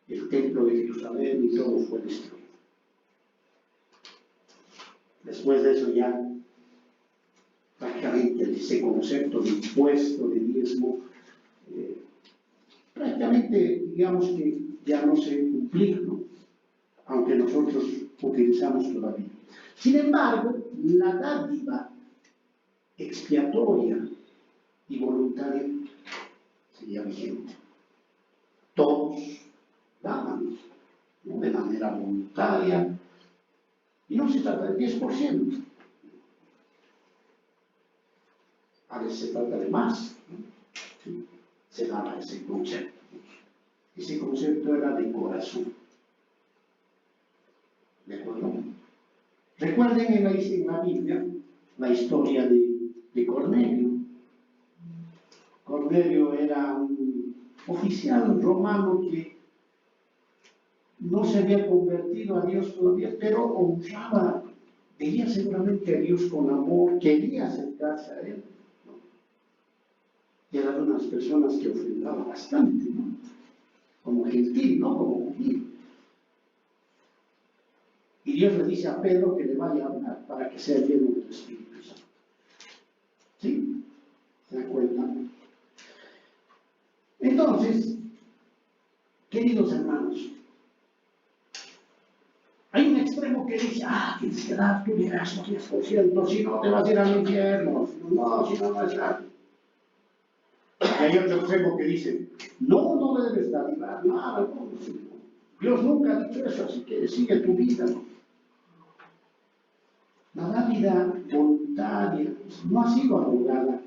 el templo de Jerusalén y todo fue destruido. Después de eso ya prácticamente ese concepto de impuesto, de diezmo, prácticamente digamos que ya no se cumplía, ¿no?, aunque nosotros utilizamos todavía. Sin embargo, la dádiva expiatoria y voluntaria seguía vigente. Todos daban, ¿no?, de manera voluntaria, y no se trata del 10%. A veces se trata de más, ¿no? ¿Sí? Se daba ese concepto. Ese concepto era de corazón. ¿De acuerdo? Recuerden en la Biblia la historia de Cornelio. Cornelio era un oficial romano que no se había convertido a Dios todavía, pero honraba, veía seguramente a Dios con amor, quería acercarse a Él, ¿no? Y eran unas personas que ofrendaban bastante, ¿no?, como gentil, no como judío. Y Dios le dice a Pedro que le vaya a hablar para que sea lleno del Espíritu Santo. ¿Sí? ¿Se dan cuenta? Entonces, queridos hermanos, hay un extremo que dice, tienes que dar tu liderazgo 10%, si no te vas a ir al infierno, no, si no, no es nada. Y hay otro extremo que dice, no le debes dar nada, no. Dios nunca ha dicho eso, así que sigue tu vida, ¿no? La dádiva voluntaria no ha sido abogada.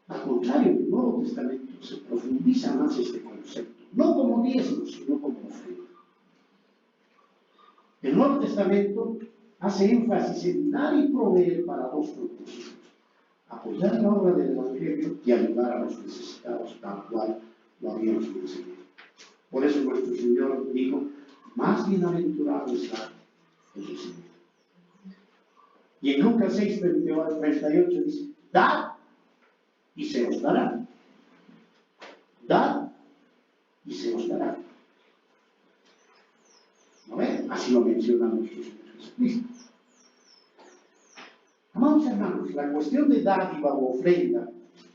Al contrario, en el Nuevo Testamento se profundiza más este concepto, no como diezmo, sino como ofrenda. El Nuevo Testamento hace énfasis en dar y proveer para dos propósitos: apoyar la obra del Evangelio y ayudar a los necesitados, tal cual lo habíamos mencionado. Por eso nuestro Señor dijo, más bienaventurado está el Señor. Y en Lucas 6, 38 dice, dad y se os dará. Dad y se os dará. ¿No ven? Así lo menciona nuestro Señor Jesucristo. Amados hermanos, la cuestión de dádiva o ofrenda,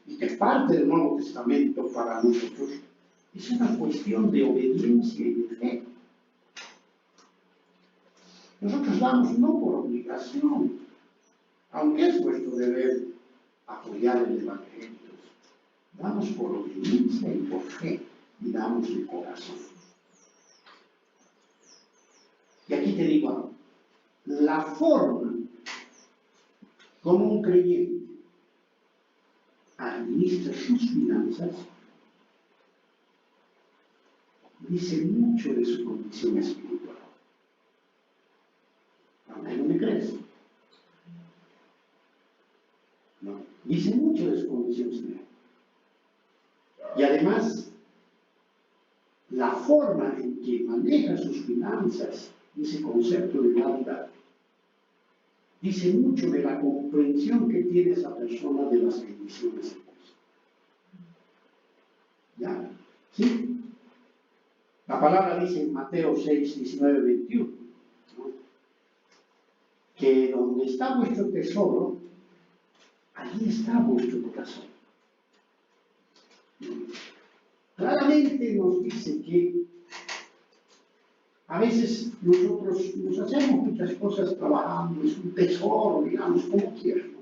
y que es parte del Nuevo Testamento para nosotros, es una cuestión de obediencia y de fe. Nosotros damos no por obligación, aunque es nuestro deber apoyar el Evangelio. Damos por obediencia y por fe, y damos de corazón. Y aquí te digo algo, la forma como un creyente administra sus finanzas dice mucho de su condición espiritual. Aunque no me crees. No, dice mucho de su condición espiritual. Y además, la forma en que maneja sus finanzas, ese concepto de dádiva, dice mucho de la comprensión que tiene esa persona de las bendiciones de Dios. ¿Ya? ¿Sí? La palabra dice en Mateo 6, 19, 21, ¿no? Que donde está vuestro tesoro, allí está vuestro corazón. Claramente nos dice que a veces nosotros nos hacemos muchas cosas trabajando, es un tesoro, digamos, como quieras, ¿no?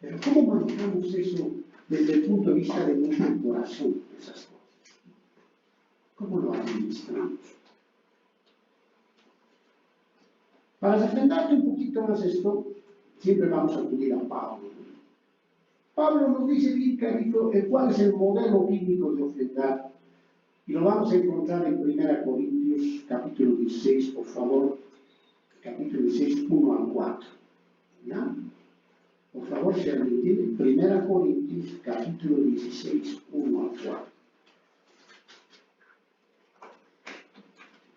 Pero ¿cómo manejamos eso desde el punto de vista de nuestro corazón, esas cosas? ¿Cómo lo administramos? Para refrendarte un poquito más esto, siempre vamos a acudir a Pablo. Pablo nos dice bien clarito cuál es el modelo bíblico de ofrendar. Y lo vamos a encontrar en 1 Corintios, capítulo 16, por favor. Capítulo 16, 1 al 4. ¿Ya? Por favor, si alguien tiene 1 Corintios, capítulo 16, 1 al 4.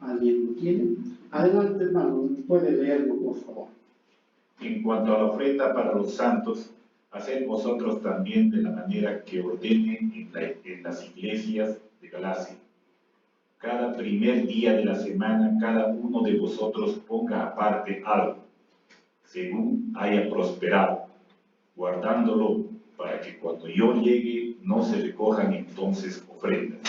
¿Alguien lo tiene? Adelante, hermano, puede leerlo, por favor. En cuanto a la ofrenda para los santos, haced vosotros también de la manera que ordene en las iglesias de Galacia. Cada primer día de la semana, cada uno de vosotros ponga aparte algo, según haya prosperado, guardándolo para que cuando yo llegue no se recojan entonces ofrendas.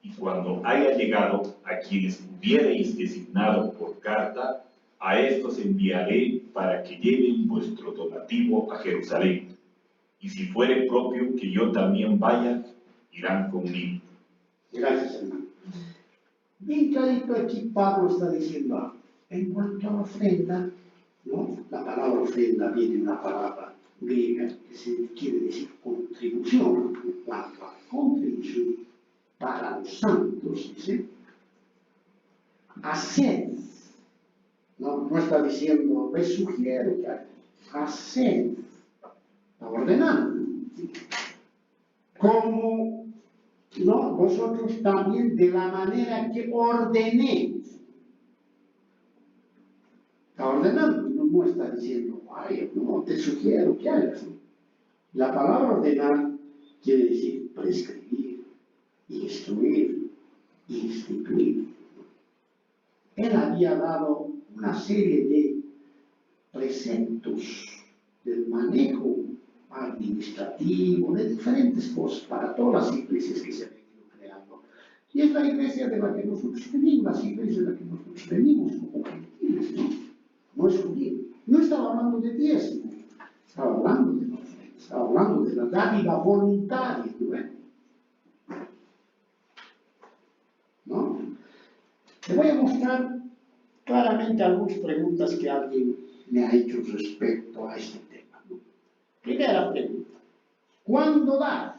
Y cuando haya llegado, a quienes hubiereis designado por carta, a estos enviaré para que lleven vuestro donativo a Jerusalén. Y si fuere propio que yo también vaya, irán conmigo. Gracias, hermano. Bien clarito aquí Pablo está diciendo algo. En cuanto a la ofrenda, ¿no? La palabra ofrenda viene de una palabra griega que quiere decir contribución. La contribución para los santos, dice, haced. No está diciendo, les sugiero que haced. Está ordenando. Como no, vosotros también de la manera que ordenéis. Está ordenando, no está diciendo, ay, no te sugiero que hagas. La palabra ordenar quiere decir prescribir, instruir, instituir. Él había dado una serie de preceptos del manejo administrativo, de diferentes cosas para todas las iglesias que se han venido creando. Y es la iglesia de la que nosotros venimos, las iglesias de la que nosotros venimos como gentiles, ¿no? No es judío. No estaba hablando de diezmo, estaba hablando de la ofrenda, estaba hablando de la dádiva voluntaria, ¿no? Te voy a mostrar claramente algunas preguntas que alguien me ha hecho respecto a este tema, ¿no? Primera pregunta, ¿cuándo dar?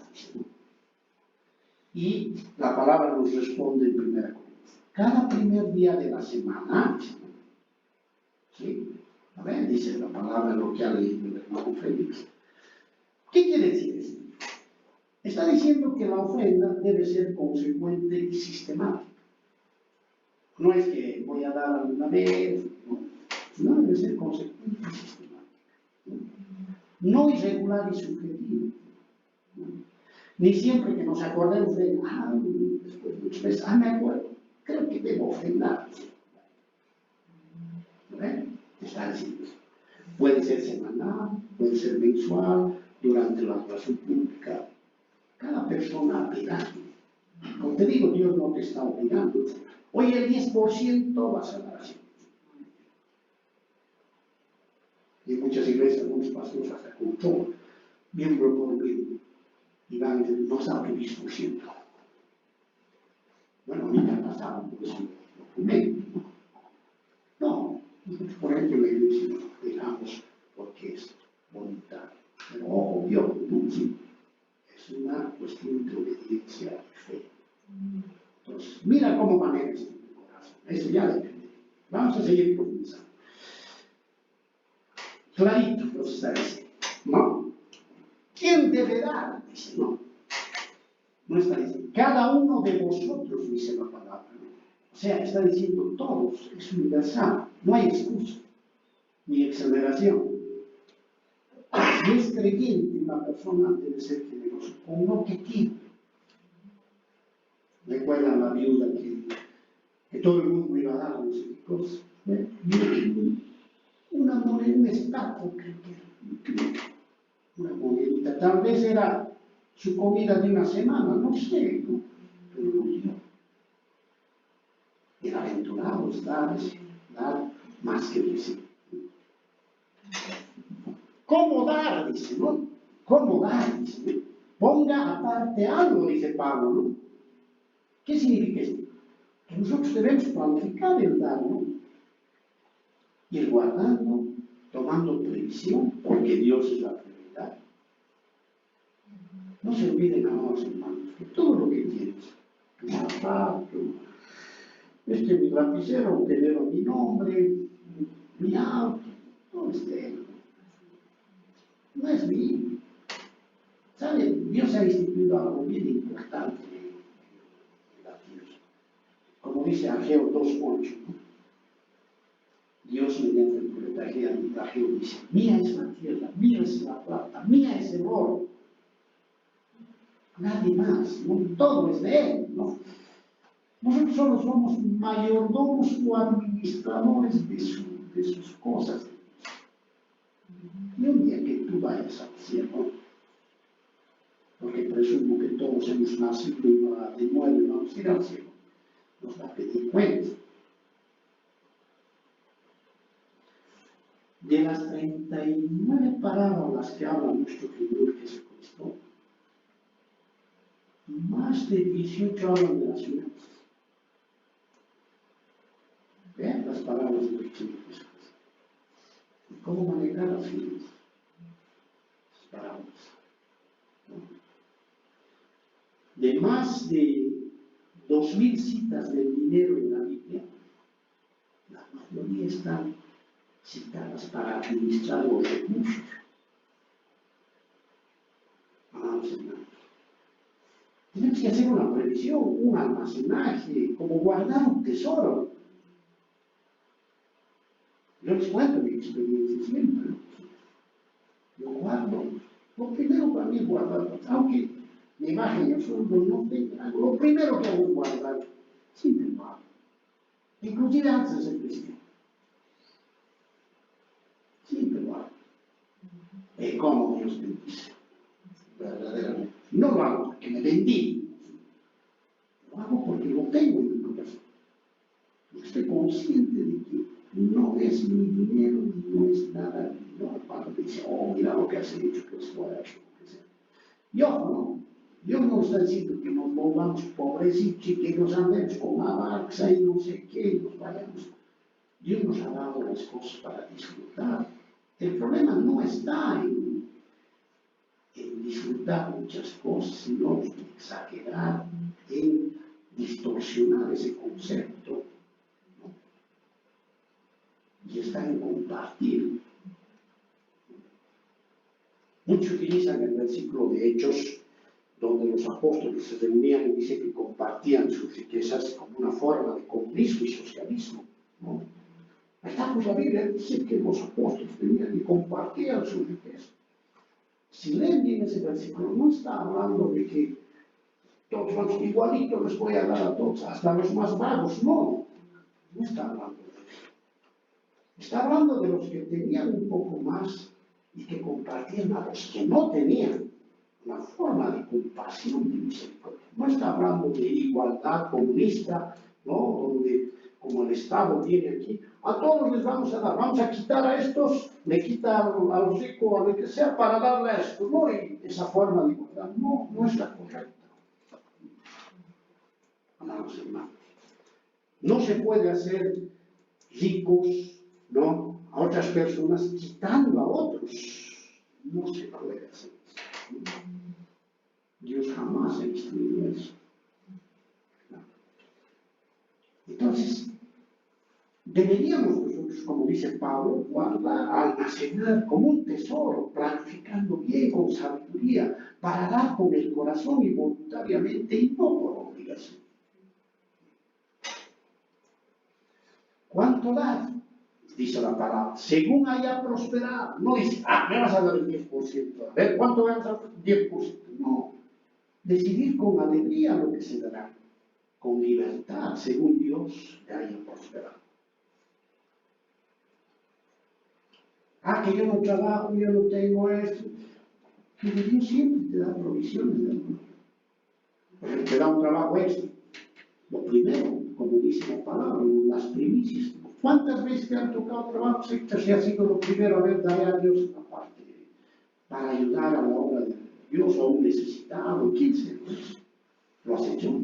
Y la palabra nos responde en 1 Corintios. Cada primer día de la semana, ¿sí? A ver, dice la palabra lo que ha leído el hermano Félix. ¿Qué quiere decir esto? Está diciendo que la ofrenda debe ser consecuente y sistemática. No es que voy a dar alguna vez, no debe ser consecuente y sistemática. No irregular y subjetivo. Ni siempre que nos acordemos de, después de muchas veces, me acuerdo, creo que debo ofrendar. Está diciendo eso. Puede ser semanal, puede ser mensual, durante la actuación pública. Cada persona pedirá. Como te digo, Dios no te está obligando. Hoy el 10% vas a dar así. Y en muchas iglesias, algunos pastores hasta con todo, miembro por miembro, y van a decir, no está tu 10%. Bueno, a mí me ha pasado por eso documento. No, nosotros por ejemplo en la iglesia nos dejamos porque es voluntario. Pero ojo, Dios, no, sí, es una cuestión de obediencia y fe. Entonces, mira cómo manejas tu corazón. Eso ya depende. Vamos a seguir profundizando. Clarito nos está diciendo, ¿no? ¿Quién debe dar? Dice, no. No está diciendo, cada uno de vosotros, dice la palabra. O sea, está diciendo todos, es universal, no hay excusa, ni exoneración. Si es creyente, una persona debe ser generosa con lo que tiene. Recuerdan la viuda que todo el mundo iba a dar, no sé qué cosa. Una moneda, un estatua, creo que era. Una monedita, tal vez era su comida de una semana, no sé, ¿no? Pero no dio. Bienaventurados, dar más que recibir. ¿Cómo dar? Dice, ¿no? ¿Cómo dar? Dice, ¿no? Ponga aparte algo, dice Pablo, ¿no? ¿Qué significa esto? Que nosotros debemos planificar el dar, ¿no? Ir guardando, tomando previsión, porque Dios es la prioridad. No se olviden, amados hermanos, que todo lo que tienes, tu zapato, mi lapicero que lleva mi nombre, mi auto, todo es de Él. No es mío. ¿Sabe? Dios ha instituido algo bien importante en la tierra. Como dice Ageo 2:8, ¿no? Dios mediante el profeta Ageo dice, mía es la tierra, mía es la plata, mía es el oro. Nadie más, ¿no? Todo es de Él, ¿no? Nosotros solo somos mayordomos o administradores de sus cosas. Y un día que tú vayas al cielo, porque presumo que todos hemos nacido de nuevo y vamos a ir al cielo, nos va a pedir cuenta. De las 39 parábolas que habla nuestro Señor Jesucristo, más de 18 hablan de las finanzas. Vean las parábolas de nuestro Señor Jesucristo. ¿Y cómo manejar las finanzas? Las parábolas. De más de 2000 citas del dinero en la Biblia, la mayoría están citadas para administrar los recursos. Amados hermanos, tenemos que hacer una previsión, un almacenaje, como guardar un tesoro. Yo les cuento mi experiencia siempre. Yo guardo, lo primero para mí es guardar, aunque me bajen el sueldo, no tenga algo. Lo primero que hago es guardar, siempre lo hago. Inclusive antes de ser cristiano. Siempre lo hago. ¿Cómo Dios bendice? Verdaderamente. No lo hago porque me vendí. Lo hago porque lo tengo en mi corazón. Estoy consciente de que no es mi dinero ni no es nada. No, cuando me dice, mira lo que has hecho, que esto ha hecho, lo que sea. Yo no. Dios no está diciendo que nos volvamos pobrecitos y que nos andemos con abarca y no sé qué, y nos vayamos. Dios nos ha dado las cosas para disfrutar. El problema no está en disfrutar muchas cosas, sino en exagerar, en distorsionar ese concepto, ¿no? Y está en compartir. Muchos utilizan el versículo de Hechos donde los apóstoles se reunían y dice que compartían sus riquezas como una forma de comunismo y socialismo, ¿no? Estamos la Biblia dice que los apóstoles venían y compartían sus riquezas. Si leen bien ese versículo, no está hablando de que todos los igualitos les voy a dar a todos, hasta los más vagos, no está hablando de eso. Está hablando de los que tenían un poco más y que compartían a los que no tenían, una forma de compasión y misericordia. No está hablando de igualdad comunista, ¿no? Donde, como el Estado viene aquí, a todos les vamos a dar, vamos a quitar a estos, le quita a los ricos, a lo que sea, para darle a esto. No, y esa forma de igualdad no es la correcta. Amados hermanos, no se puede hacer ricos, ¿no?, a otras personas quitando a otros. No se puede hacer eso. Dios jamás ha instruido eso. Entonces, deberíamos nosotros, como dice Pablo, guardar, almacenar como un tesoro, planificando bien con sabiduría, para dar con el corazón y voluntariamente y no por obligación. ¿Cuánto dar? Dice la palabra, según haya prosperado. No dice, me vas a dar el 10%. A ver, ¿cuánto vas a dar? 10%. No. Decidir con alegría lo que se dará, con libertad, según Dios le haya prosperado. Que yo no trabajo, yo no tengo esto. Que Dios siempre te da provisiones, hermano. Por ejemplo, te da un trabajo extra. Lo primero, como dice la palabra, las primicias. ¿Cuántas veces te han tocado trabajos extras y ha sido lo primero? A ver, daré a Dios una parte para ayudar a la obra de Dios o a un necesitado, quién sea. ¿Lo has hecho?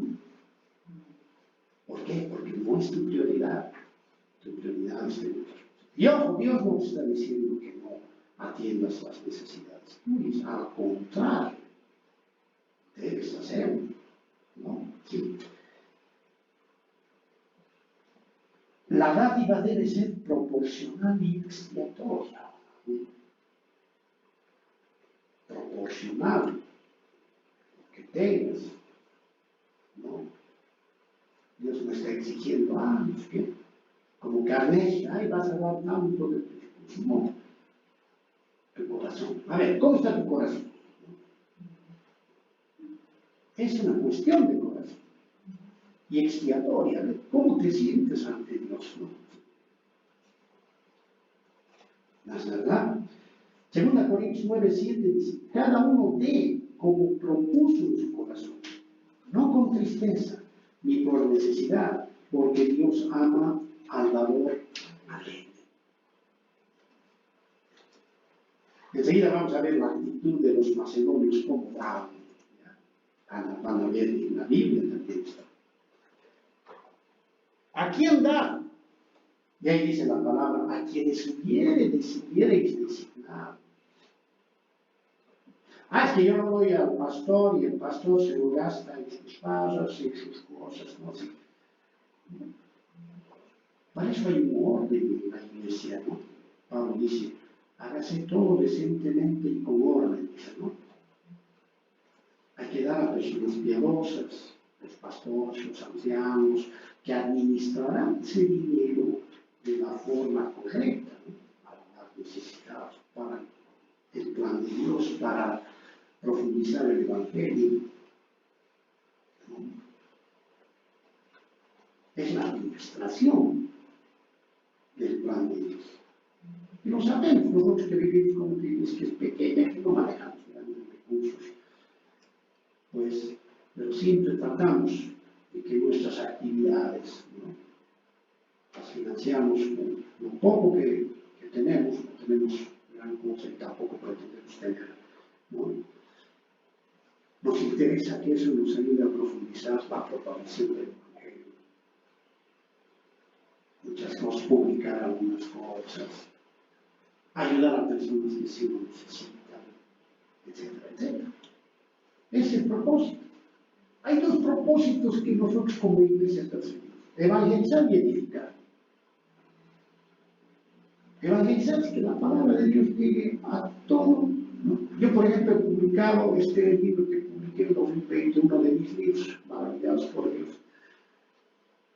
¿Por qué? Porque no es tu prioridad. Tu prioridad es Dios. Y ojo, Dios no te está diciendo que no atiendas las necesidades tuyas. Al contrario, debes hacerlo, ¿no? Sí. La dádiva debe ser proporcional y expiatoria. Proporcional. Lo que tengas, ¿no? Dios no está exigiendo, es que como Carnegie, vas a dar tanto de tu recurso. No. Tu corazón. A ver, ¿cómo está tu corazón? Es una cuestión de corazón. Y expiatoria, ¿no? ¿Cómo te sientes ante Dios? ¿No es verdad? 2 Corintios 9:7 dice, cada uno dé como propuso en su corazón, no con tristeza, ni por necesidad, porque Dios ama al dador alegre. Enseguida vamos a ver la actitud de los macedonios como daban. Van a ver en la Biblia también está. ¿A quién da? Y ahí dice la palabra, a quienes hubiereis designado. Es que yo no voy al pastor y el pastor se lo gasta en sus barras, en sus cosas, no sé. Para eso hay un orden en la iglesia, ¿no? Pablo dice, hágase todo decentemente y con orden, dice, ¿no? Hay que dar a personas piadosas, los pastores, los ancianos, que administrarán ese dinero de la forma correcta, ¿no? Para las necesidades, para el plan de Dios, para profundizar el Evangelio, ¿no? Es la administración del plan de Dios. Y lo sabemos nosotros que vivimos con una iglesia que es pequeña, que no manejamos grandes recursos, pues, pero siempre tratamos de que nuestras actividades, ¿no?, las financiamos con lo poco que tenemos, no tenemos gran cosa y tampoco pretendemos tener, ¿no? Nos interesa que eso nos ayude a profundizar la propagación del Evangelio. Muchas cosas, publicar algunas cosas, ayudar a personas que sí lo necesitan, etcétera, etcétera. Es el propósito. Hay dos propósitos que nosotros como iglesia perseguimos: evangelizar y edificar. Evangelizar es que la palabra de Dios llegue a todo, ¿no? Yo, por ejemplo, he publicado este libro que publiqué publiqué en 2020 uno de mis libros, Maravillados por Dios.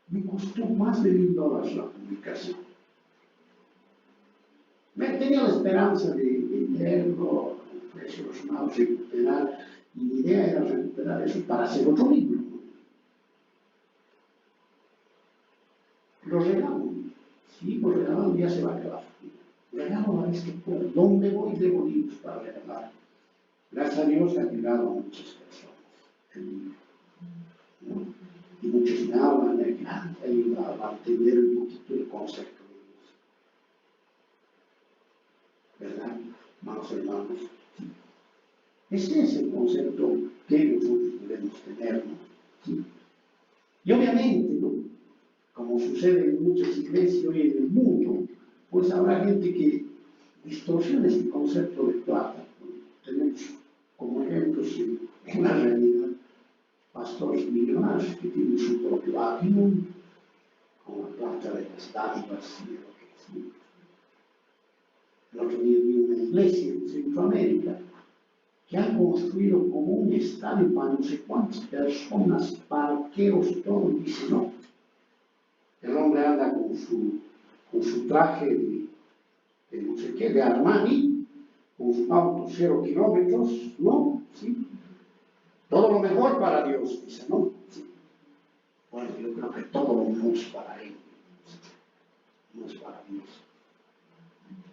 Me costó más de $1000 la publicación. Tenía la esperanza de venderlo, precio razonable, recuperar, y mi idea era recuperar eso para hacer otro libro. Lo regalo, sí, lo regalo, ya se va a acabar. Regalo a vez que puedo. ¿Dónde voy? Debo libros para regalar. Gracias a Dios ha llegado a muchas personas el libro, ¿no? Y muchos me hablan de que han ayudado a entender un poquito el concepto de Dios. ¿Verdad? Amados hermanos. Ese es el concepto que nosotros debemos tener, ¿no? ¿Sí? Y obviamente, ¿no? Como sucede en muchas iglesias hoy en el mundo, pues habrá gente que distorsiona este concepto de plata. Tenemos como ejemplos en la realidad pastores millonarios que tienen su propio avión con la plata de las dádivas y de lo que es. El otro día vi una iglesia en Centroamérica que han construido como un estadio para no sé cuántas personas, parqueros, todo, y dice no. El hombre anda con su traje de no sé qué, de Armani, con su auto 0 kilómetros, ¿no? ¿Sí? Todo lo mejor para Dios, dice, ¿no? ¿Sí? Bueno, yo creo que todo lo mejor es para Él, no es para Dios.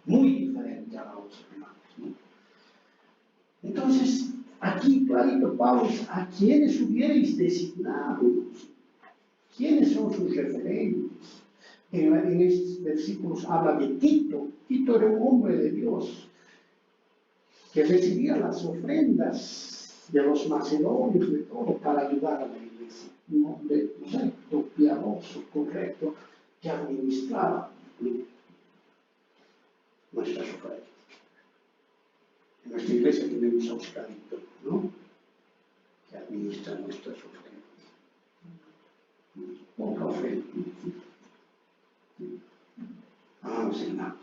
Muy diferente a los hermanos, ¿no? Entonces, aquí clarito Pablo dice, ¿a quiénes hubierais designado? ¿Quiénes son sus referentes? En estos versículos habla de Tito. Tito era un hombre de Dios que recibía las ofrendas de los macedonios, de todo, para ayudar a la iglesia. Un hombre recto, piadoso, correcto, que administraba nuestras ofrendas. En nuestra iglesia tenemos a Oscarito, ¿no? Que administra nuestras ofrendas. Poca ofrenda. Vamos, hermanos.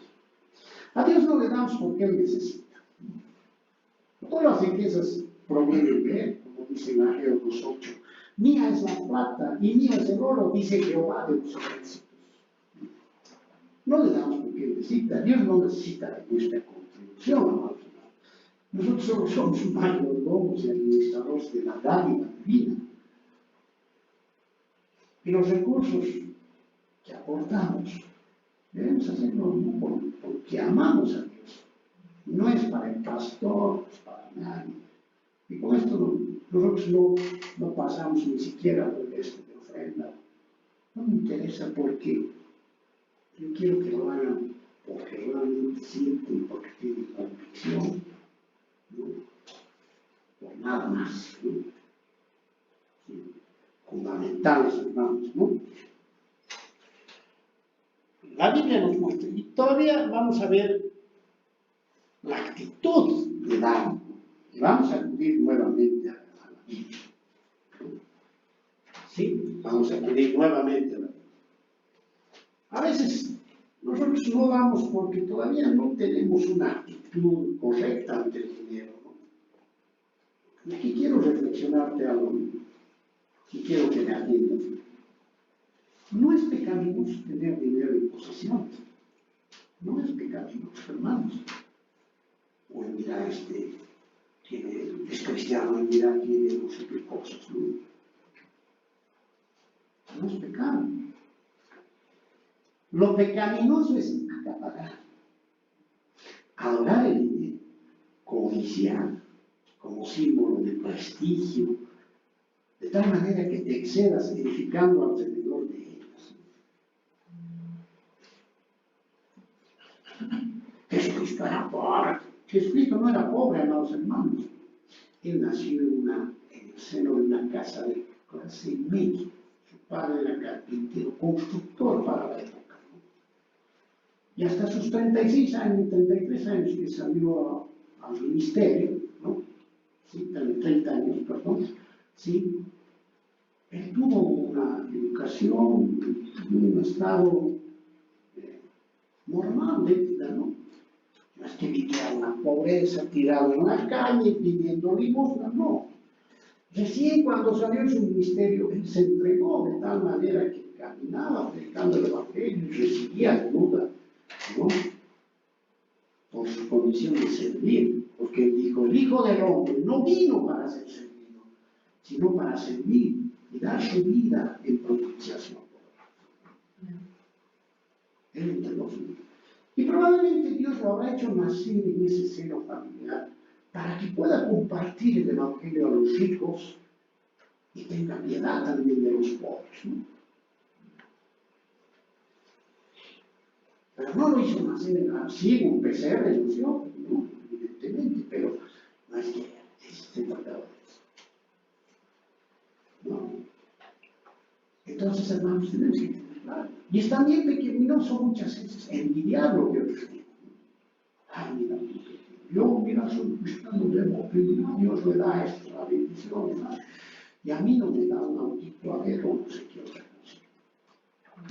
A Dios no le damos porque Él necesita. Todas las riquezas provienen de Él, como dice en Ageo 2:8. Mía es la plata y mía es el oro, dice Jehová de los ejércitos. No le damos porque Él necesita. Dios no necesita de nuestra contribución, amados hermanos. Nosotros solo somos mayordomos y administradores de la dádiva divina. Y los recursos que aportamos debemos hacerlo porque amamos a Dios. No es para el pastor, no es para nadie. Y con esto nosotros no pasamos ni siquiera por esto de ofrenda. No me interesa porque yo quiero que lo hagan porque realmente sienten, porque tienen convicción, ¿no? Por nada más, ¿no? Sí. Fundamentales, hermanos, ¿no? La Biblia nos muestra, y todavía vamos a ver la actitud de dar, y vamos a acudir nuevamente a la Biblia. ¿Sí? Vamos a acudir nuevamente a la Biblia. A veces nosotros no damos porque todavía no tenemos una actitud correcta ante el dinero, ¿no? Aquí quiero reflexionarte algo, y quiero que me atiendas. No es pecaminoso tener dinero en posesión. No es pecaminoso, hermanos. O mira, es cristiano, y mira, tiene no sé qué cosas. No es pecado. Lo pecaminoso es acaparar, adorar el dinero, codiciar, como símbolo de prestigio, de tal manera que te excedas edificando alrededor de ellos. Jesucristo era pobre. Jesucristo no era pobre, amados hermanos. Él nació en el seno de una casa de clase media. Su padre era carpintero, constructor para la época. Y hasta sus 33 años que salió al ministerio, ¿no? Sí, 30 años, perdón, ¿sí? Él tuvo una educación, un estado normal de vida, ¿no? No es que vivía una pobreza, tirado en la calle, pidiendo limosna, no. Recién cuando salió en su ministerio, él se entregó de tal manera que caminaba predicando el Evangelio y recibía ayuda, ¿no? Por su condición de servir, porque él dijo, el Hijo del Hombre no vino para ser servido, sino para servir y dar su vida en propiciación. Él entregó su vida. Y probablemente Dios lo habrá hecho nacer en ese seno familiar para que pueda compartir el Evangelio a los ricos y tenga piedad también de los pobres, ¿no? Pero no lo hizo nacer en así, un PCR, ¿no es cierto? No, evidentemente, pero no es que se trataba de eso. No. Entonces, hermanos, tenemos que tener claro. Y es también pecaminoso muchas veces envidiar lo que otros tienen. Ay, mira, yo, mira, soy cristiano, debo opinar, Dios le da esto, la bendición, ¿no? Y a mí no me da un autito a ver o no sé qué otra cosa.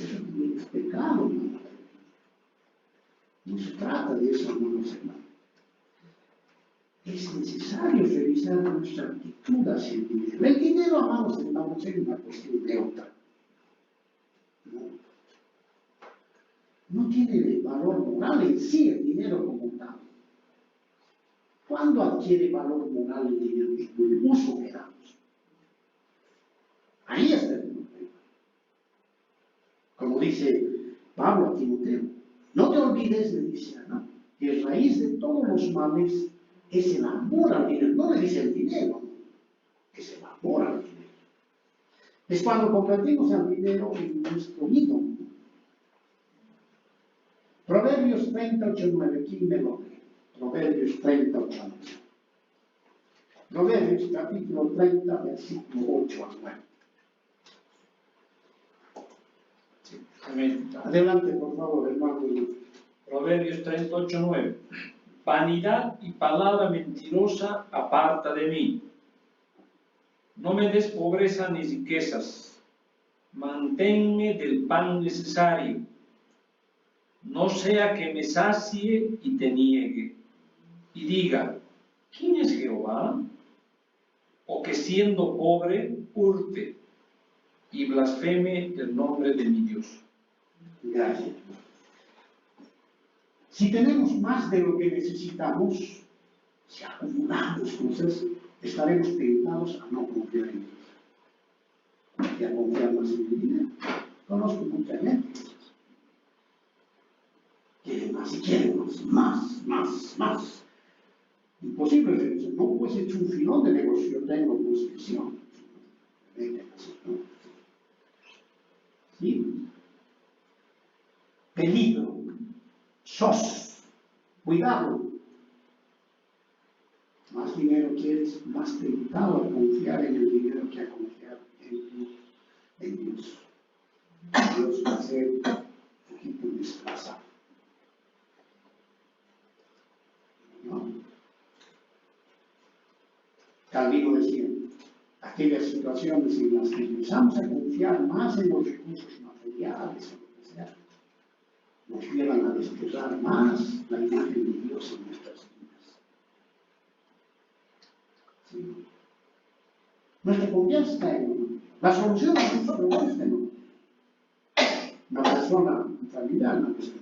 Eso también es pecado, ¿no? No se trata de eso, hermanos. Es necesario revisar nuestra actitud hacia el dinero. El dinero, hermanos, hermanos, es una cuestión neutra. No tiene valor moral en sí el dinero como tal. ¿Cuándo adquiere valor moral el dinero? En el uso que damos. Ahí está el problema. Como dice Pablo a Timoteo, no te olvides, le dice, ¿no?, que raíz de todos los males es el amor al dinero. No le dice el dinero, es el amor al dinero. Es cuando convertimos al dinero en nuestro ídolo. Proverbios 38:9, ¿quién me lo lee? Proverbios 38:9. Proverbios capítulo 30, versículo 8 al 9. Amén. Adelante, por favor, hermano. Proverbios 38:9. Vanidad y palabra mentirosa aparta de mí. No me des pobreza ni riquezas. Manténme del pan necesario. No sea que me sacie y te niegue, y diga, ¿quién es Jehová? O que siendo pobre, hurte y blasfeme el nombre de mi Dios. Gracias. Si tenemos más de lo que necesitamos, si acumulamos cosas, estaremos tentados a no confiar en Dios y a confiar más en el dinero. Conozco mucha gente que quiere más y quiere más. Imposible, no, pues he hecho un filón de negocio, tengo construcción. ¿Sí? Peligro, cuidado. Más dinero quieres, más tentado a confiar en el dinero que a confiar en Dios. Dios va a ser un poquito desplazado. ¿No? Calvino decía, aquellas situaciones en las que empezamos a confiar más en los recursos materiales, o lo que sea, nos llevan a desplazar más la imagen de Dios en nuestras vidas. ¿Sí? Nuestra confianza está en uno. La solución a nuestros problemas está en uno. La persona familiar, la persona.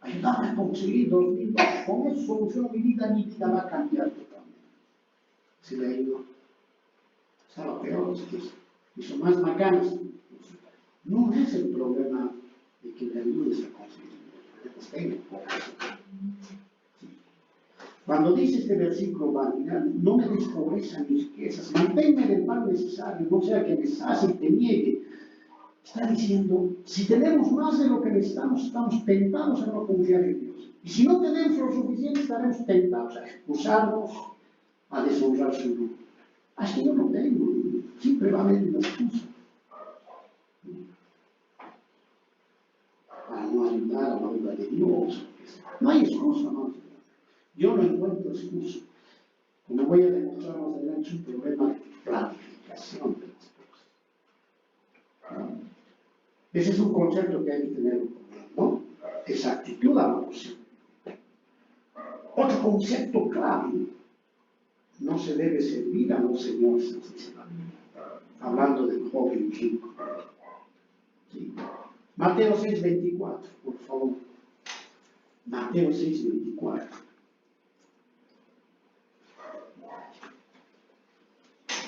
Ayúdame a conseguir 2.000 dólares. Con eso soluciono mi vida va a cambiar totalmente. Si le ayudo, estaba peor, y son más bacanas. No es el problema de que le ayudes a conseguir, el problema está en el pobreza. Cuando dice este versículo, no me des pobreza ni riquezas, manténme del pan necesario, no sea que me sacie y te niegue. Está diciendo, si tenemos más de lo que necesitamos, estamos tentados a no confiar en Dios. Y si no tenemos lo suficiente, estaremos tentados a excusarnos, a deshonrar su nombre. Así yo no tengo, siempre va a haber una excusa para no ayudar a la obra de Dios. No hay excusa, no. Yo no encuentro excusa. Como voy a demostrar más adelante, es un problema de planificación de las cosas. ¿No? Ese es un concepto que hay que tener, ¿no? Esa actitud a la opción. Otro concepto clave no se debe servir a los señores, dice la Biblia, hablando del joven rico. ¿Sí? Mateo 6:24, por favor. Mateo 6:24.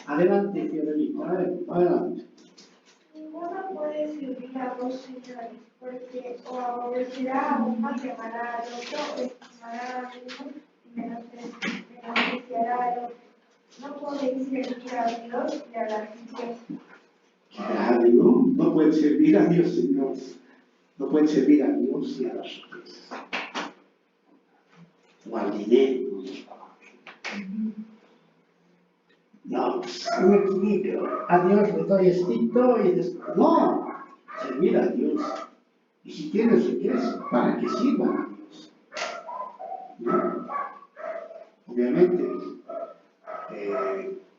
Adelante, Fiorellito, adelante. Ninguno puede servir a dos señores, porque o aborrecerá a uno y amará al otro, o estimará a uno y menospreciará al otro. No podéis servir a Dios y a las riquezas. Claro, ¿no? No pueden servir a Dios, señores. No pueden servir a Dios y a las riquezas. O al dinero, ¿no? No, pues un equilibrio. A Dios le doy estito y después. No, servir a Dios. Y si tienes riqueza, para que sirvan a Dios. ¿No? Obviamente,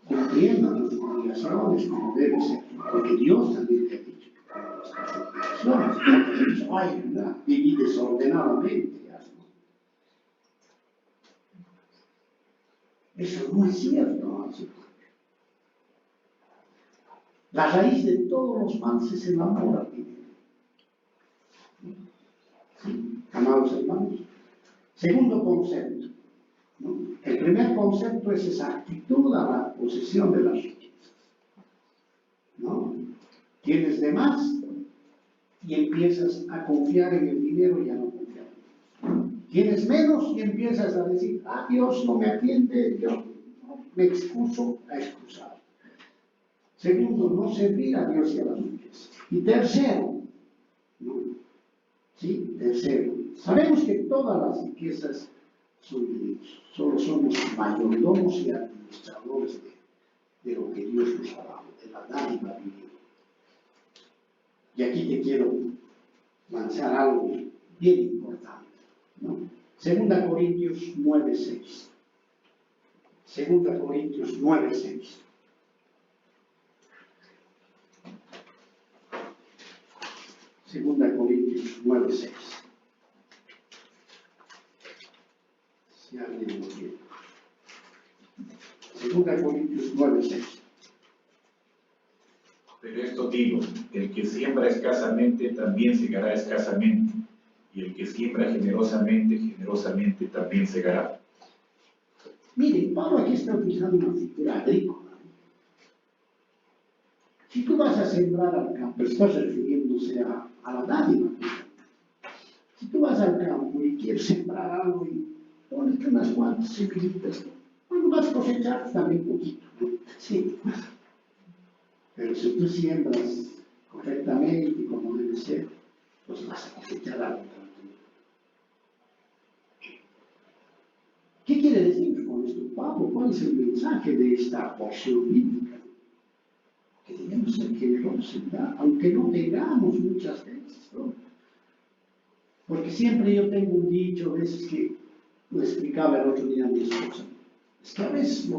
cumpliendo las obligaciones como debe ser, porque Dios también te ha dicho que cumplas las obligaciones. Ay, ¿verdad? Vivir desordenadamente. Eso no es cierto, ¿no? La raíz de todos los males es el amor al dinero. ¿Sí? Amados hermanos. Segundo concepto, ¿no? El primer concepto es esa actitud a la posesión de las riquezas, ¿no? Tienes de más y empiezas a confiar en el dinero y ya no confiar en Dios. Tienes menos y empiezas a decir, Dios no me atiende, yo me excuso a excusar. Segundo, no servir a Dios y a las riquezas. Y tercero, ¿no? ¿Sí? Tercero, sabemos que todas las riquezas son derechos, solo somos mayordomos y administradores de lo que Dios nos ha dado, de la dádiva divina. Y aquí te quiero lanzar algo bien importante, ¿no? 2 Corintios 9:6. 2 Corintios 9:6. Segunda Corintios 9:6. Si alguien lo quiere. Segunda Corintios 9:6. Pero esto digo, el que siembra escasamente también segará escasamente, y el que siembra generosamente, generosamente también segará. Miren, Pablo aquí está utilizando una figura agrícola. Si tú vas a sembrar al campo, estás refiriéndose a la dádiva. Si tú vas al campo y quieres sembrar algo y pones unas cuantas semillitas, bueno, vas a cosechar también poquito, ¿no? Sí. Pero si tú siembras correctamente y como debe ser, pues vas a cosechar algo también. ¿Qué quiere decir con esto, Pablo? ¿Cuál es el mensaje de esta porción bíblica? Que debemos ser generosos, ¿verdad? Aunque no tengamos muchas veces, ¿no? Porque siempre yo tengo un dicho, a veces que lo explicaba el otro día a mi esposa, es que a veces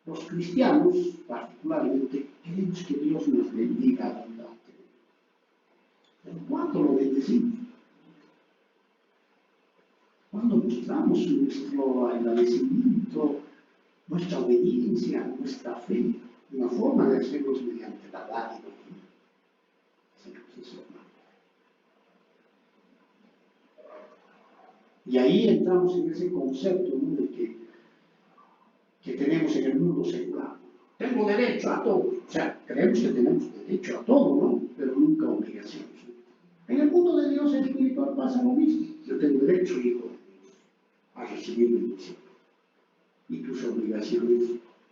los cristianos, particularmente, queremos que Dios nos bendiga abundantemente. ¿Pero cuánto lo bendecimos? Cuando mostramos nuestro agradecimiento, nuestra obediencia, nuestra fe, una forma de hacerlos mediante la dádiva. Y ahí entramos en ese concepto, ¿no? De que tenemos en el mundo secular. Tengo derecho a todo. O sea, creemos que tenemos derecho a todo, ¿no? Pero nunca obligaciones. En el mundo de Dios espiritual pasa lo mismo. Yo tengo derecho, hijo de Dios, a recibir bendición. Y tus obligaciones,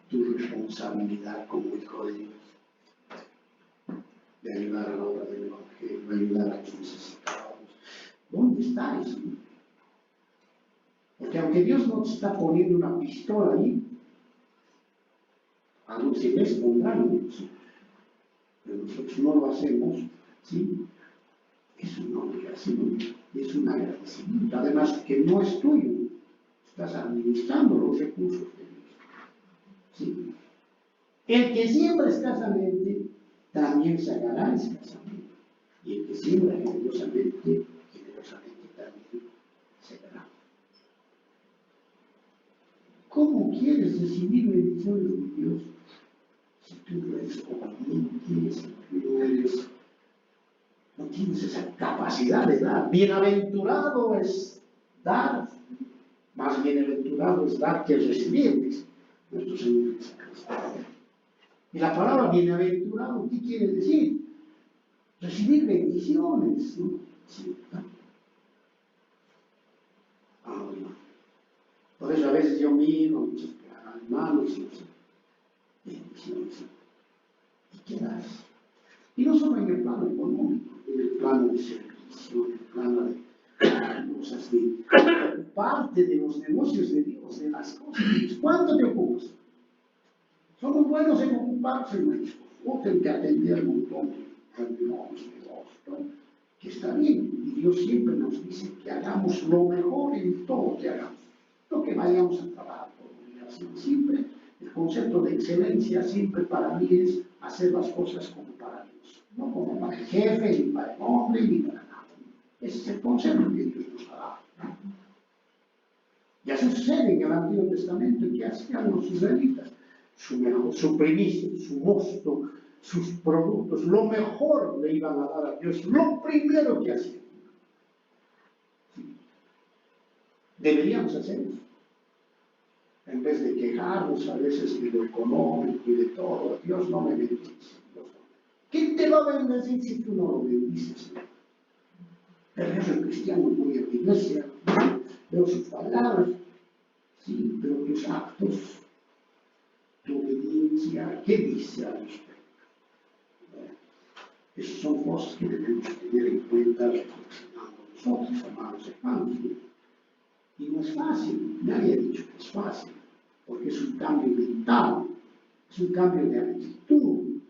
tu responsabilidad como hijo de Dios, de ayudar a la obra del Evangelio, de ayudar a los necesitados. ¿Dónde está eso? Porque aunque Dios no te está poniendo una pistola ahí, a los que les pondrán, ¿sí? Pero nosotros no lo hacemos, ¿sí? Es una obligación, es un agradecimiento. Además, que no es tuyo, estás administrando los recursos de Dios, ¿sí? El que siembra escasamente, también sacará escasamente. Y el que siembra generosamente, generosamente también segará. ¿Cómo quieres recibir bendiciones de Dios si tú no eres obediente, si tú no tienes esa capacidad de dar? Bienaventurado es dar, más bienaventurado es dar que recibir, dice nuestro Señor Jesucristo. Y la palabra bienaventurado, ¿qué quiere decir? Recibir bendiciones, ¿no? Sí, ¿no? Por eso a veces yo miro a hermanos y bendiciones. ¿Y qué das? Y no solo en el plano económico, en el plano de servicio, en el plano de cosas de parte de los negocios de Dios, de las cosas de Dios. ¿Cuánto te ocupas? Somos buenos en ocuparse en nuestros, o tener que atender un montón de reuniones, negocios, que está bien. Y Dios siempre nos dice que hagamos lo mejor en todo que hagamos. No que vayamos a trabajar por obligación. Siempre el concepto de excelencia siempre para mí es hacer las cosas como para Dios. No como para el jefe, ni para el hombre, ni para nada. Ese es el concepto que Dios nos ha dado. Y así sucede en el Antiguo Testamento, que hacían los israelitas. Su primicia, su mosto, sus productos, lo mejor le iban a dar a Dios, lo primero que hacían. Deberíamos hacer eso. En vez de quejarnos a veces de lo económico y de todo, Dios no me bendice. ¿Quién te va a bendecir si tú no lo bendices? Pero yo soy cristiano, voy a la iglesia, veo sus palabras, sí, pero tus actos, tu obediencia, ¿qué dice al respecto? Esas son cosas que debemos tener en cuenta reflexionando nosotros, hermanos. Y no es fácil, nadie ha dicho que es fácil, porque es un cambio mental, es un cambio de actitud.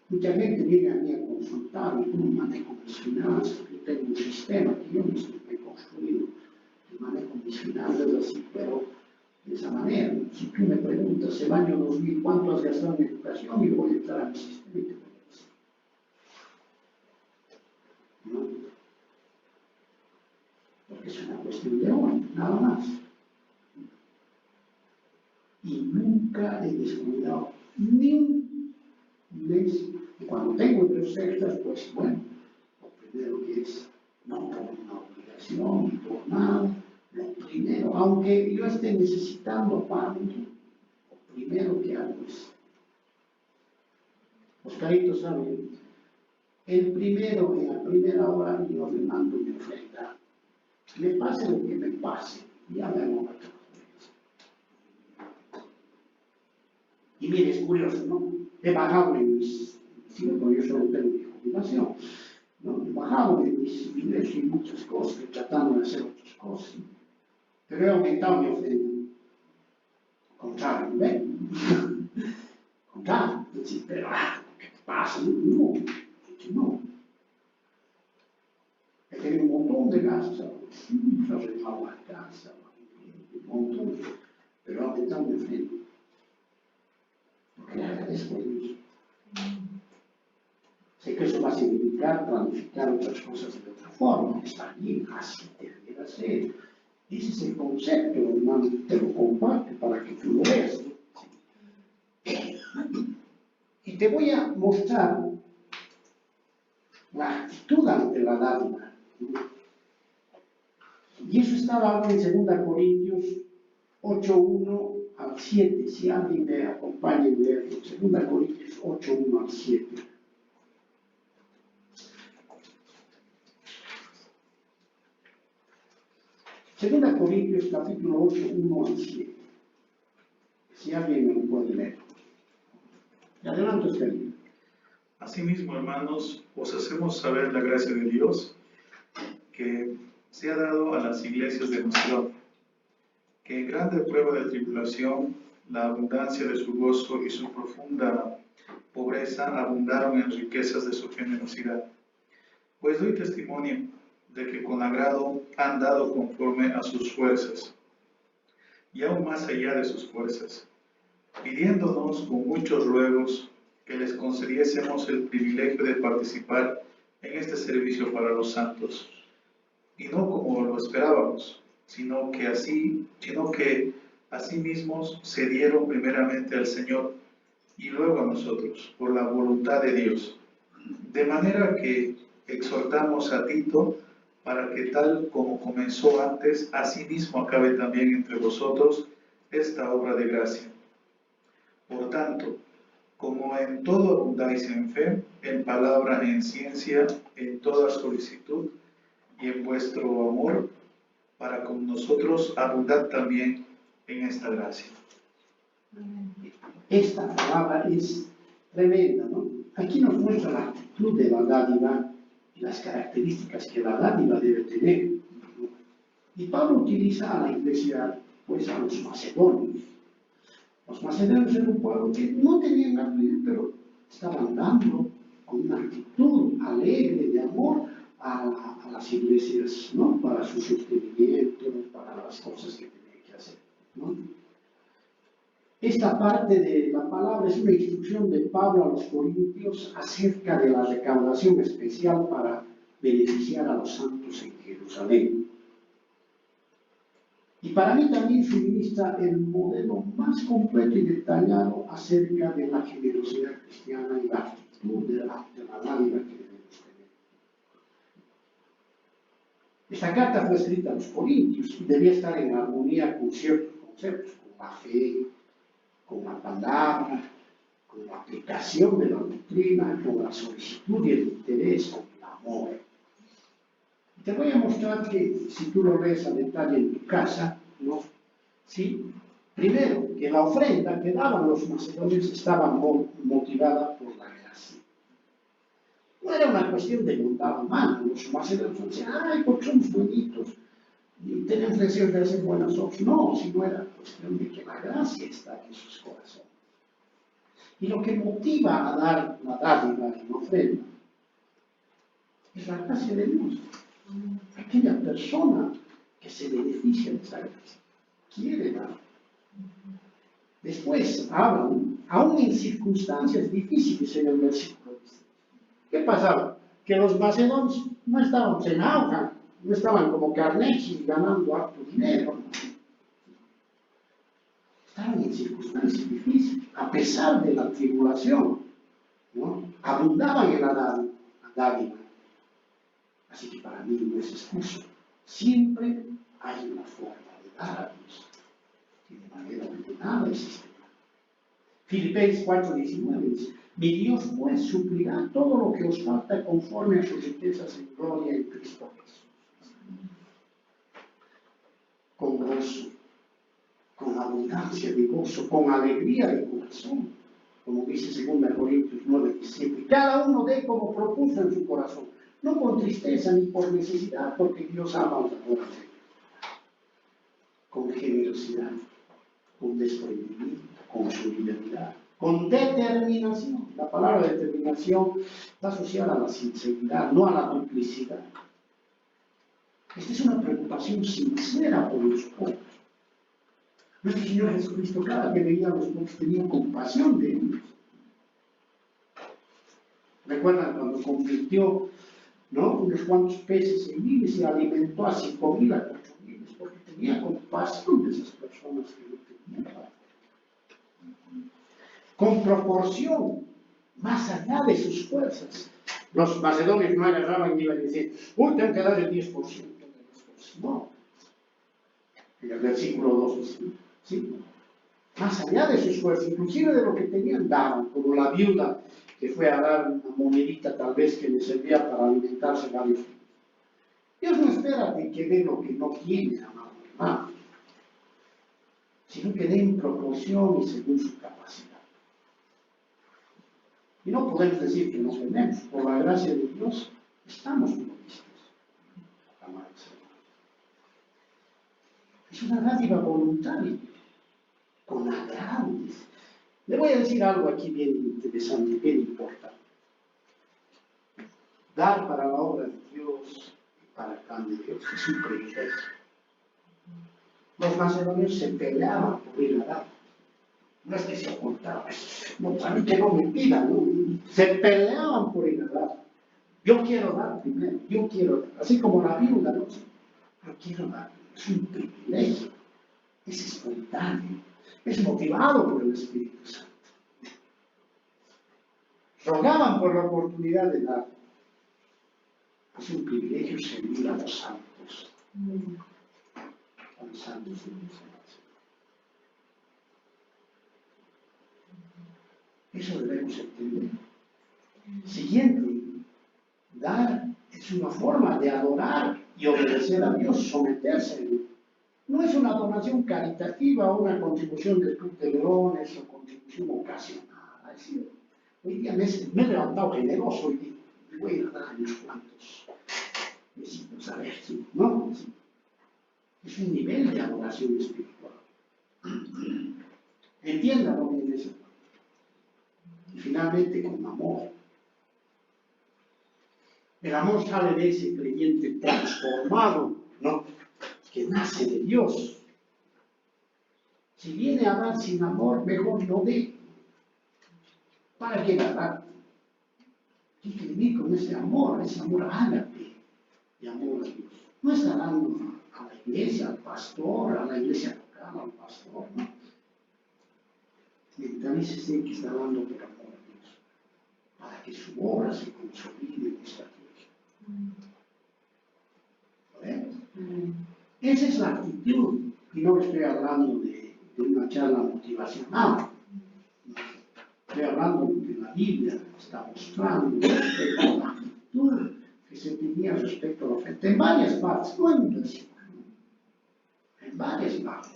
Mucha gente viene a mí a consultar cómo manejo mis finanzas. Yo tengo un sistema que yo mismo he construido, que manejo mis finanzas así, pero de esa manera. Si tú me preguntas el año 2000 cuánto has gastado en educación, yo voy a entrar a mi sistema y te voy a decir. ¿No? Porque es una cuestión de hoy, nada más. Y nunca he descuidado ni un mes. Y cuando tengo ingresos extras, pues bueno, lo primero que es, no por una obligación, ni por nada, lo primero, aunque yo esté necesitando para mí, lo primero que hago es, Oscarito sabe, el primero, en la primera hora, yo le mando mi ofrenda. Me pase lo que me pase, ya me hago otra. Y mire, es curioso, ¿no? He bajado en mis, porque yo solo tengo mi jubilación, ¿no? He bajado en mis ingresos y muchas cosas, tratando de hacer otras cosas, pero he aumentado mi ofrenda. Contrario, ¿ven? Contrario, pero, ¿qué pasa? No. He tenido un montón de gastos, he arreglado la casa, un montón, pero he aumentado mi ofrenda. Porque le agradezco a Dios. Sé que eso va a significar planificar otras cosas de otra forma, está bien, así debería ser. Ese es el concepto, hermano, te lo comparto para que tú lo veas. Y te voy a mostrar la actitud ante la dádiva. Y eso está dado en 2 Corintios 8:1 al 7. Si alguien me acompaña en leerlo, 2 Corintios 8:1 al 7. Segunda Corintios capítulo 8:1 al 7. Si alguien me lo puede leer. Adelante, usted. Asimismo, hermanos, os hacemos saber la gracia de Dios que se ha dado a las iglesias de Macedonia, que en grande prueba de tribulación, la abundancia de su gozo y su profunda pobreza abundaron en riquezas de su generosidad. Pues doy testimonio de que con agrado han dado conforme a sus fuerzas, y aún más allá de sus fuerzas, pidiéndonos con muchos ruegos que les concediésemos el privilegio de participar en este servicio para los santos, y no como lo esperábamos, sino que asimismo se dieron primeramente al Señor y luego a nosotros, por la voluntad de Dios. De manera que exhortamos a Tito para que tal como comenzó antes, asimismo acabe también entre vosotros esta obra de gracia. Por tanto, como en todo abundáis en fe, en palabra, en ciencia, en toda solicitud y en vuestro amor, para con nosotros abundad también en esta gracia. Esta palabra es tremenda, ¿no? Aquí nos muestra la actitud de la dádiva y las características que la dádiva debe tener, ¿no? Y Pablo utiliza a la iglesia, pues a los macedonios. Los macedonios eran un pueblo que no tenían la Biblia, pero estaban dando con una actitud alegre de amor a las iglesias, ¿no? Para su sostenimiento, para las cosas que tenían que hacer, ¿no? Esta parte de la palabra es una instrucción de Pablo a los corintios acerca de la recaudación especial para beneficiar a los santos en Jerusalén. Y para mí también suministra el modelo más completo y detallado acerca de la generosidad cristiana y la actitud de la dádiva que debemos tener. Esta carta fue escrita a los corintios y debía estar en armonía con ciertos conceptos, con la fe, con la palabra, con la aplicación de la doctrina, con la solicitud y el interés, con el amor. Te voy a mostrar que, si tú lo ves a detalle en tu casa, ¿no? ¿Sí? Primero, que la ofrenda que daban los macedonios estaba motivada por la gracia. No era una cuestión de bondad humana. Los macedonios decían, ay, porque somos bonitos y tenemos deseos de hacer buenas obras. No, sino era cuestión de que la gracia está en sus corazones. Y lo que motiva a dar la dádiva en ofrenda es la gracia de Dios. Aquella persona que se beneficia de esa gracia quiere dar. Después hablan, aún en circunstancias difíciles en el versículo. ¿Qué pasaba? Que los macedonios no estaban en auge, no estaban como Carnegie ganando harto dinero. Estaban en circunstancias difíciles, a pesar de la tribulación, ¿no? Abundaban en la dádiva. Así que para mí no es excusa. Siempre hay una forma de dar a Dios, y de manera ordenada y sistemática. Filipenses 4:19 dice, mi Dios pues suplirá todo lo que os falta conforme a sus riquezas en gloria en Cristo Jesús. Con gozo, con abundancia de gozo, con alegría de corazón, como dice 2 Corintios 9:17. Cada uno dé como propuso en su corazón, no con tristeza ni por necesidad, porque Dios ama a los pobres. Con generosidad, con desprendimiento, con solidaridad, con determinación. La palabra determinación está asociada a la sinceridad, no a la duplicidad. Esta es una preocupación sincera por los pobres. Nuestro Señor Jesucristo, cada que veía a los pobres, tenía compasión de ellos. ¿Recuerdan cuando convirtió, ¿no?, unos cuantos peces en miles y alimentó a 5,000 a 8,000? Porque tenía compasión de esas personas que no tenían? Con proporción, más allá de sus fuerzas. Los macedonios no agarraban y iban a decir, uy, tengo que dar el 10% de las cosas. No. En el versículo 2 dice, ¿sí? Más allá de sus fuerzas, inclusive de lo que tenían, daban, como la viuda que fue a dar una monedita tal vez que le servía para alimentarse varios días. Dios no espera de que dé lo que no tiene, amado hermano, sino que dé en proporción y según su capacidad. Y no podemos decir que nos tenemos. Por la gracia de Dios, estamos provistos. Es una dádiva voluntaria, con agrado. Le voy a decir algo aquí bien interesante, bien importante. Dar para la obra de Dios y para el plan de Dios es un privilegio. Los macedonios se peleaban por ir a dar. No es que se ocultaban, no, a mí que no me pidan, ¿no? Se peleaban por ir a dar. Yo quiero dar primero, yo quiero dar, así como la viuda, ¿no? Yo quiero dar, es un privilegio. es espontáneo, es motivado por el Espíritu Santo. Rogaban por la oportunidad de dar. Es un privilegio servir a los santos. A los santos de Dios. Eso debemos entender. Siguiente, dar es una forma de adorar y obedecer a Dios, someterse. No es una donación caritativa o una contribución del Club de Leones o contribución ocasional. Es decir, hoy día me he levantado generoso y digo, me voy a dar a unos cuantos besitos a ver si, ¿no? Sí. Es un nivel de adoración espiritual. Entiéndalo bien eso. Y finalmente con amor. El amor sale de ese creyente transformado, ¿no? Que nace de Dios. Si viene a dar sin amor, mejor no dé. ¿Para qué dar? Hay que vivir con ese amor ágape de amor a Dios. No está dando a la iglesia, al pastor, a la iglesia local, al pastor, ¿no? Mentalícese que está dando por amor a Dios, para que su obra se consolide en esta tierra. Esa es la actitud, y no estoy hablando de una charla motivacional. Estoy hablando de que la Biblia está mostrando respecto a la actitud que se tenía respecto a la oferta en varias partes, no en un versículo, en varias partes.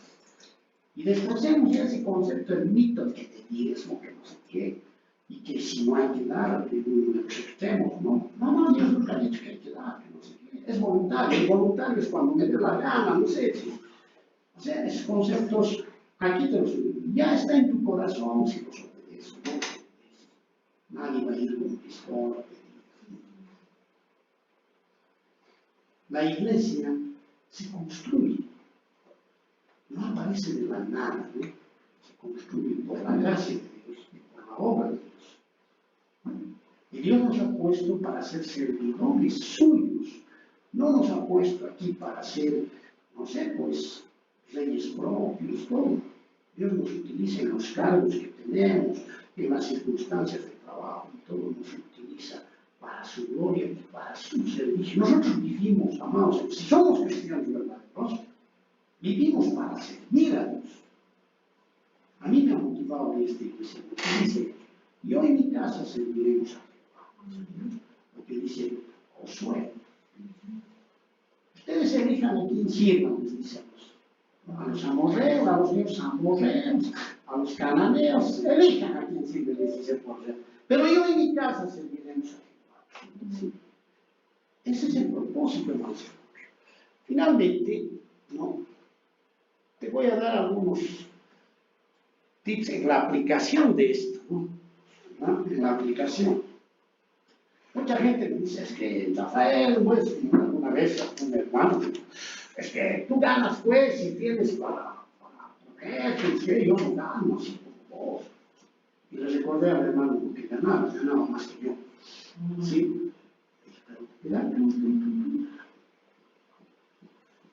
Y desplacemos ya ese concepto del mito de diezmo, que no sé qué, y que si no hay que dar, de los extremos, ¿no? No, Dios nunca ha dicho que hay que dar, que no sé qué. Es voluntario, voluntario es cuando me dé la gana, no sé. ¿Sí? O sea, esos conceptos, aquí te los digo, ya está en tu corazón si los obedeces, ¿no? Nadie va a ir con pistola. La iglesia se construye, no aparece de la nada, ¿no? Se construye por la gracia de Dios y por la obra de Dios. Y Dios nos ha puesto para ser servidores suyos, no nos ha puesto aquí para ser, no sé, pues, reyes propios, todo. Dios nos utiliza en los cargos que tenemos, en las circunstancias de trabajo, y todo nos utiliza para su gloria y para su servicio. Nosotros vivimos, amados, si somos cristianos verdaderos, vivimos para servir a Dios. A mí me ha motivado esta iglesia, porque dice, yo en mi casa serviremos a Jehová. Lo que dice Josué. Ustedes elijan a quién sirvan, les dice a los amorreos, a los dioses amorreos, a los cananeos, elijan a quién sirven, les dice por Dios. Pero yo en mi casa serviremos a Jehová. ¿Sí? Ese es el propósito, hermanos. Finalmente, ¿no? Te voy a dar algunos tips en la aplicación de esto, ¿no? En la aplicación. Mucha gente me dice, es que Rafael, pues, alguna vez un hermano, es que tú ganas pues y tienes para eso, es que yo no gano así como vos. Y le recordé al hermano que ganaba más que yo. ¿Sí? Pero,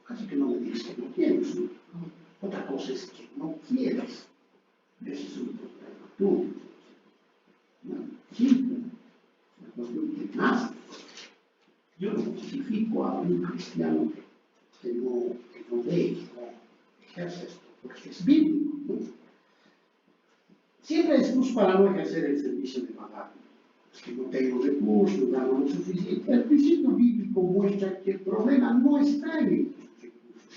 así que no me digas que no quieres, ¿no? Otra cosa es que no quieres. Ese es un problema tuyo. Simple. La cuestión que nace. Yo no justifico a un cristiano que no ve, que no ejerce esto, porque es bíblico, ¿no? Siempre hay excusa para no ejercer el servicio de pagar. Es que no tengo recursos, no gano lo suficiente. El principio bíblico muestra que el problema no está en el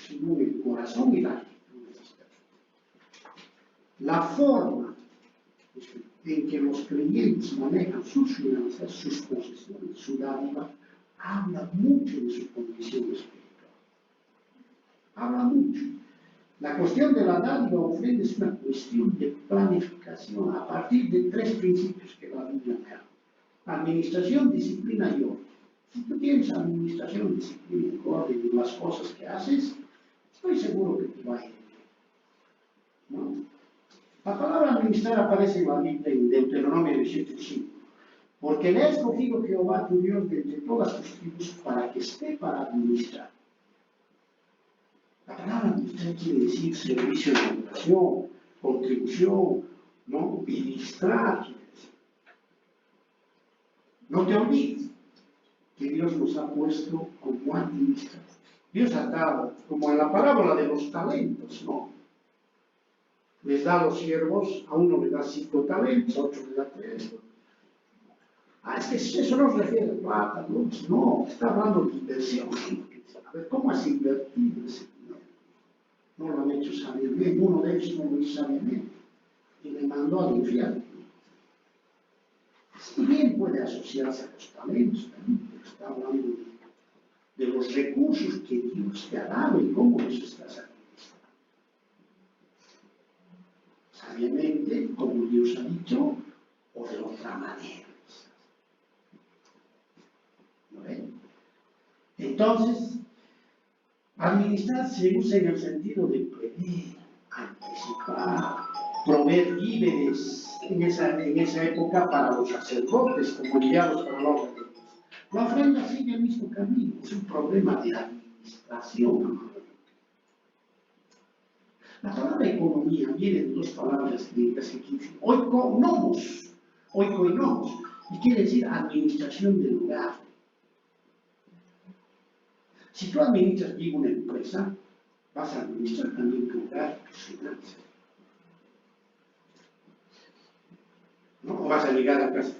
sino en el corazón y la actitud de las personas. La forma en que los creyentes manejan sus finanzas, sus posesiones, su dádiva, habla mucho de su condición espiritual. Habla mucho. La cuestión de la dádiva ofrenda es una cuestión de planificación a partir de 3 principios que la Biblia me da. Administración, disciplina y orden. Si tú tienes administración, disciplina y orden en las cosas que haces, estoy seguro que te va a ir bien, ¿no? La palabra administrar aparece en la Biblia en Deuteronomio 17:5. Porque le ha escogido Jehová tu Dios de entre todas tus tribus para que esté para administrar. La palabra Administrar quiere decir servicio de educación, contribución, ¿no? Ministrar, quiere decir. No te olvides que Dios nos ha puesto como administradores. Dios ha dado, como en la parábola de los talentos, ¿no? Les da a los siervos, a uno le da 5 talentos, a otro le da 3. Es que eso no se refiere a plata, no, está hablando de inversión. A ver, ¿cómo has invertido ese dinero? No lo han hecho sabiamente, uno de ellos no lo hizo sabiamente y le mandó al infierno. Si bien puede asociarse a los talentos, también, pero está hablando de los recursos que Dios te ha dado y cómo los estás administrando. Sabiamente, como Dios ha dicho, o de otra manera. ¿No ven? Entonces, administrar se usa en el sentido de prever, anticipar, proveer víveres en esa época para los sacerdotes como enviados para la obra de Dios. La ofrenda sigue el mismo camino, es un problema de administración. La palabra economía viene de 2 palabras griegas que dicen oikonomos, y quiere decir administración del lugar. Si tú administras bien una empresa, vas a administrar también tu hogar, tus finanzas. ¿No? O vas a llegar a casa,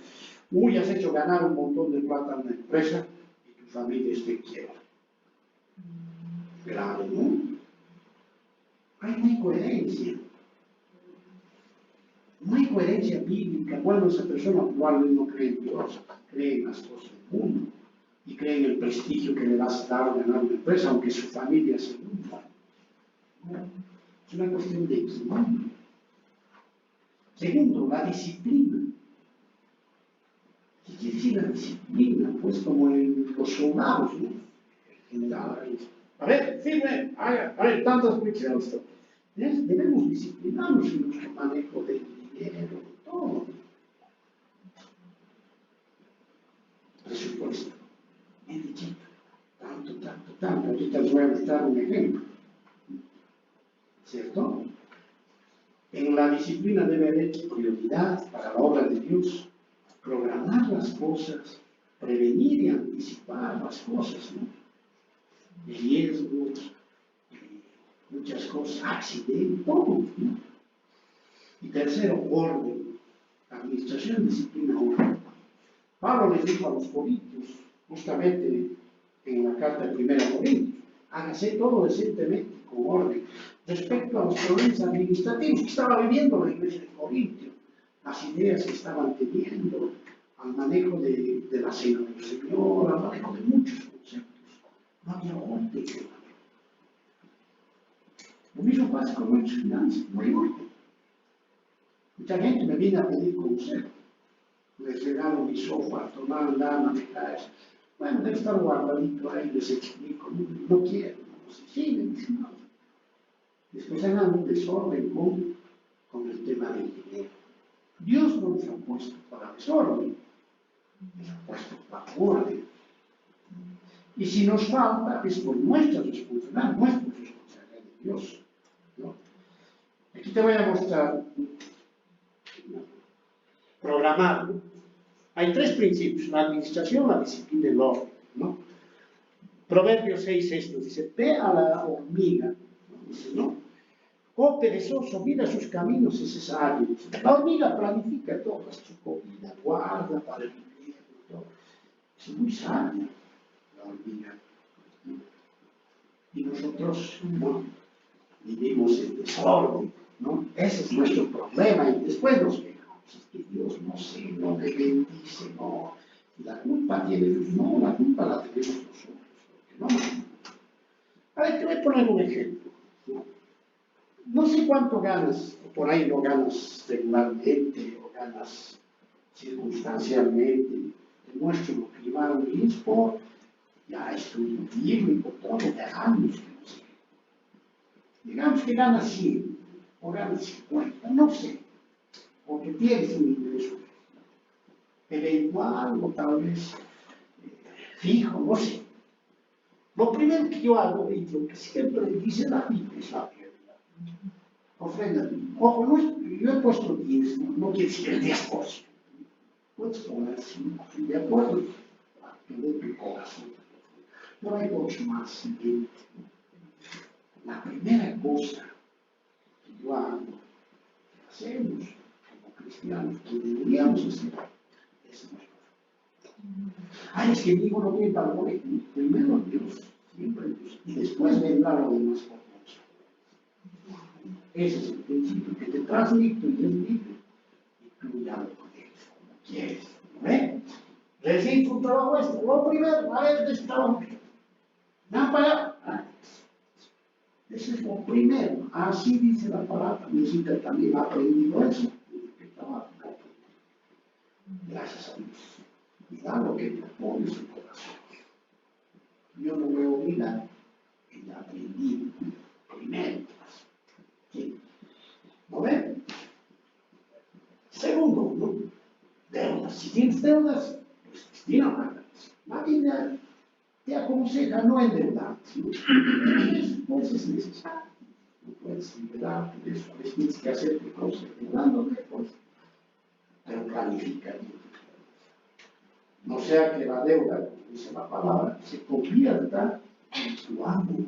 has hecho ganar un montón de plata a una empresa y tu familia está en quiebra. Grave, ¿no? No hay coherencia. No hay coherencia bíblica. Bueno, esa persona actual no cree en Dios, cree en las cosas del mundo y cree en el prestigio que le vas a dar a ganar una empresa, aunque su familia se hunda. Es una cuestión de equilibrio. Segundo, la disciplina. ¿Qué quiere decir la disciplina? Pues como en los soldados, ¿no? En general, a ver, firme, a ver, tantas fricciones. Debemos disciplinarnos en nuestro manejo del dinero, de todo. Presupuesto. Bien dichito. Tanto. Ahorita les voy a mostrar un ejemplo. ¿Cierto? En la disciplina debe haber prioridad para la obra de Dios, programar las cosas, prevenir y anticipar las cosas, ¿no? Riesgos, muchas cosas, accidentes, todo, ¿no? Y tercero, orden, administración, disciplina, orden. Pablo les dijo a los corintios, justamente en la carta de 1 Corintios, hágase todo decentemente, con orden, respecto a los problemas administrativos que estaba viviendo la iglesia de Corintio, las ideas que estaban teniendo, al manejo de la cena del Señor, al manejo de muchos conceptos. No había orden. Lo mismo pasa con nuestras finanzas, no hay orden. Mucha gente me viene a pedir consejo. Les regalo mi software, tomar lana, eso. Bueno, debe estar guardadito ahí, les explico, no quiero, no sé, sí, me dicen, no. Después hagan un desorden con el tema del dinero. Dios no nos ha puesto para desorden, nos ha puesto para orden. Y si nos falta, es por nuestra responsabilidad, no es por responsabilidad de Dios, ¿no? Aquí te voy a mostrar, programar, ¿no? Hay 3 principios, la administración, la disciplina y el orden, ¿no? Proverbios 6:6 nos dice, ve a la hormiga, ¿no? Dice, ¿no? Oh perezoso, mira sus caminos, ese es hábil. La hormiga planifica toda su comida, guarda para el invierno, todo. Es muy sabia la hormiga. Y nosotros, ¿no? Vivimos en desorden, ¿no? Ese es nuestro problema y después nos quejamos. Es que Dios no sé, no me bendice, no. La culpa tiene Dios, no, la culpa la tenemos nosotros. No. A ver, te voy a poner un ejemplo, ¿no? No sé cuánto ganas, o por ahí no ganas regularmente, o ganas circunstancialmente. Te muestro lo que lleva un obispo, ya estudio bíblico, todo, de años que no sé. Digamos que ganas 100, o ganas 50, no sé. Porque tienes un ingreso eventual o tal vez fijo, no sé. Lo primero que yo hago, y lo que siempre dice la Biblia, es la Biblia. Ofrenda. Ojo, no es, yo he puesto 10, no quiere decir el 10%. Puedes poner 5, de acuerdo a de tu corazón. Pero hay mucho más siguiente. La primera cosa que yo hago, que hacemos como cristianos, que deberíamos hacer, es nuestro. Ay, es que mi hijo no tiene para comer. Primero Dios, siempre Dios. Y después vendrá lo demás por nosotros. Ese es el principio que te transmito y es libre. Y tú ya lo pones como quieres. ¿Ve? Recibes un trabajo este. Lo primero, a ver, de este trabajo. Nada para allá. Eso es lo primero. Así dice la palabra. Necesita también aprendido eso. Gracias a Dios. Y da lo que te pone en su corazón. Yo no me obligo. Y aprendí primero. ¿Sí? ¿No ven? Segundo, ¿no? Deudas. Si tienes deudas, pues destina pagas. La Biblia te aconseja no endeudarte. Pues es necesario. No puedes liberarte de eso. A veces tienes que hacerte cosas endeudándote, pues. Pero planifica bien. No sea que la deuda, como dice la palabra, se convierta en tu amo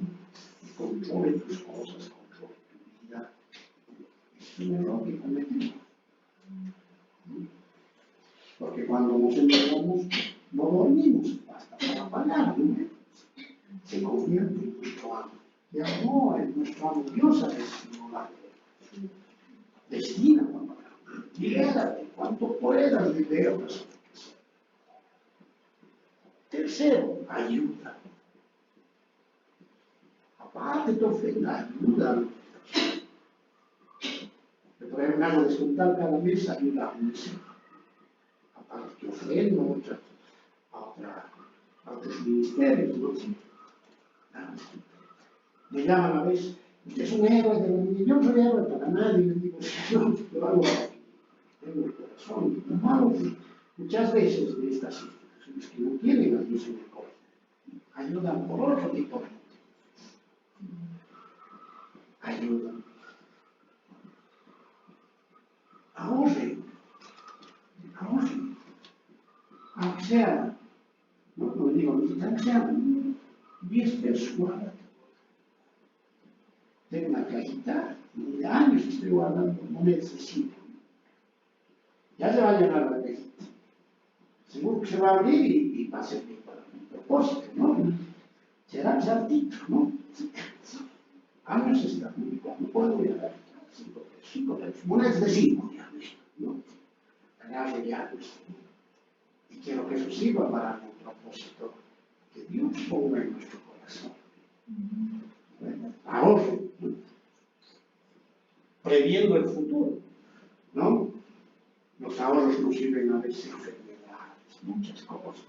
y controle tus cosas, controle tu vida. Es un error que cometemos. Porque cuando nos endeudamos, no dormimos hasta para pagar, ¿no? Se convierte en nuestro amo. Ya no es nuestro amo. Dios ha destinado la deuda. Destina para pagar. Libérate cuanto puedas de deudas. Tercero, ayuda. Aparte de ofrenda, ayuda. Me pueden algo descontar cada mes, ayuda a un ser. Aparte que ofrenda a otros ministerios, ¿no? Me llaman a veces, usted es un héroe de la vida. Yo no soy héroe para nadie, les digo, no, lo hago tengo el corazón. Hermanos, muchas veces de estas instituciones que no tienen a Dios en el corazón, ayudan por otro tipo de ayudan. Ahorren. Aunque sea, no digo, aunque sea 10 personas. Tengo una cajita, de años estoy guardando, no necesito. Ya se va a llenar la cajita. Seguro que se va a abrir y va a servir para un propósito, ¿no? Será un saltito, ¿no? Años está publicado, no puedo ir a dar 5 pesos, monedas de 5, ya, ¿no? Agarro ya, y quiero que eso sirva para un propósito que Dios ponga en nuestro corazón. Bueno, ahorro, ¿no? Previendo el futuro, ¿no? Los ahorros nos sirven a veces enfermedades, muchas cosas.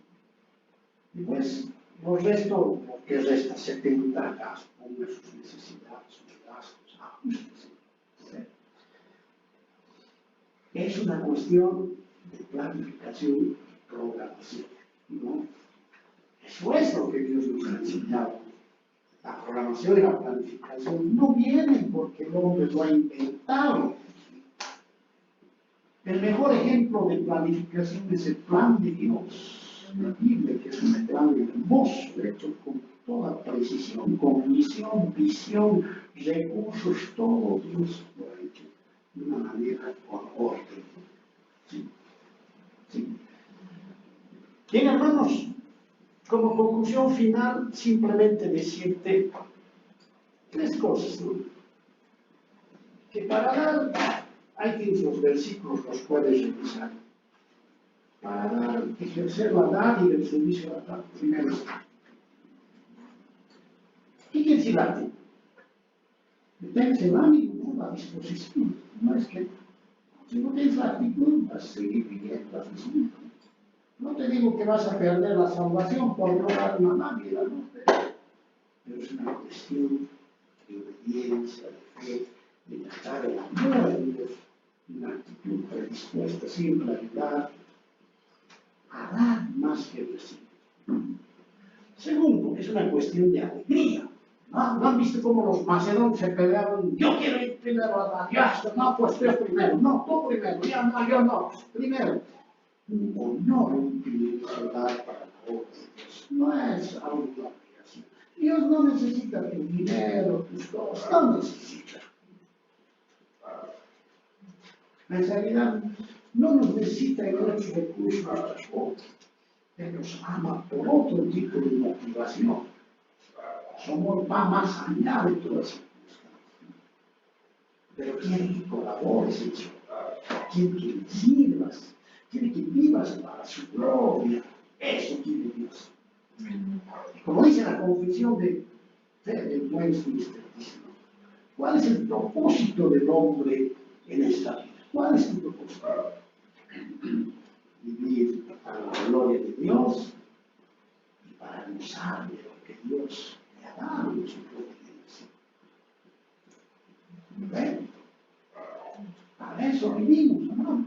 Y pues, los restos, porque resta 70 gastos, ponga sus necesidades, sus gastos, ajustes. Es una cuestión de planificación y programación, ¿no? Eso es lo que Dios nos ha enseñado. La programación y la planificación no vienen porque el hombre lo ha inventado. El mejor ejemplo de planificación es el plan de Dios, la Biblia, que es un plan hermoso, hecho con toda precisión, con misión, visión, recursos, todo Dios lo ha hecho de una manera con orden. ¿Sí? ¿Sí? Bien, hermanos, como conclusión final, simplemente decirte 3 cosas, ¿no? Que para dar, hay que los versículos los puedes revisar. Para dar, ejercer la dádiva y el servicio a la dar, primero. ¿Qué quiere decir darte? Que tengas el ánimo, ¿no? La disposición. No es que, si no tienes la actitud, vas a seguir viviendo así. No te digo que vas a perder la salvación por no dar una dávida, ¿no? Pero es una cuestión de obediencia, de fe, de dejar el amor de Dios, una actitud predispuesta siempre a ayudar, a dar más que recibir. Segundo, eso una cuestión de alegría. ¿No han visto cómo los macedonios se peleaban? Yo quiero ir primero a la diáspora. No, pues yo primero. No, tú primero. Ya no, yo no. Primero. Un honor, un privilegio dar para la obra de Dios. No es algo de obligación. Dios no necesita tu dinero, tus cosas. No necesita. En realidad, no nos necesita en nuestros recursos, nuestras cosas. Él nos ama por otro tipo de motivación. Su amor va más allá de todas las circunstancias. Pero quiere que colabores en su obra, quiere que le sirvas, quiere que vivas para su gloria. Eso quiere Dios. Y como dice la confesión de fe del Westminster, ¿cuál es el propósito del hombre en esta vida? ¿Cuál es tu propósito? Vivir para la gloria de Dios y para gozar de lo que Dios le ha dado en su providencia. ¿Ven? Para eso vivimos, ¿no?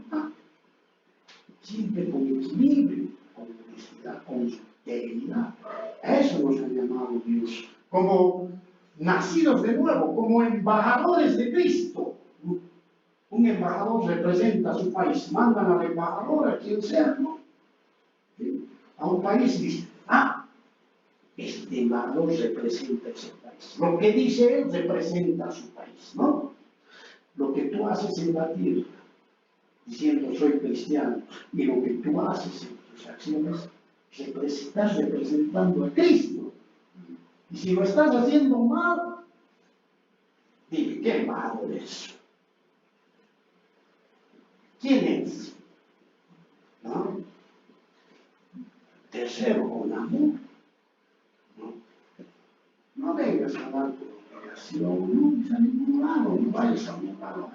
Siempre con equilibrio, con honestidad, con integridad. A eso nos ha llamado Dios, como nacidos de nuevo, como embajadores de Cristo. Un embajador representa a su país, mandan al embajador a quien sea, ¿no? ¿Sí? A un país y dice, este embajador representa a ese país. Lo que dice él representa a su país, ¿no? Lo que tú haces en la tierra, diciendo soy cristiano, y lo que tú haces en tus acciones, estás representando a Cristo. Y si lo estás haciendo mal, dime, ¿qué embajador es? ¿Quién es? ¿No? Tercero, con amor. No vengas a dar tu obligación, no vayas a ningún lado, no vayas a ningún lado.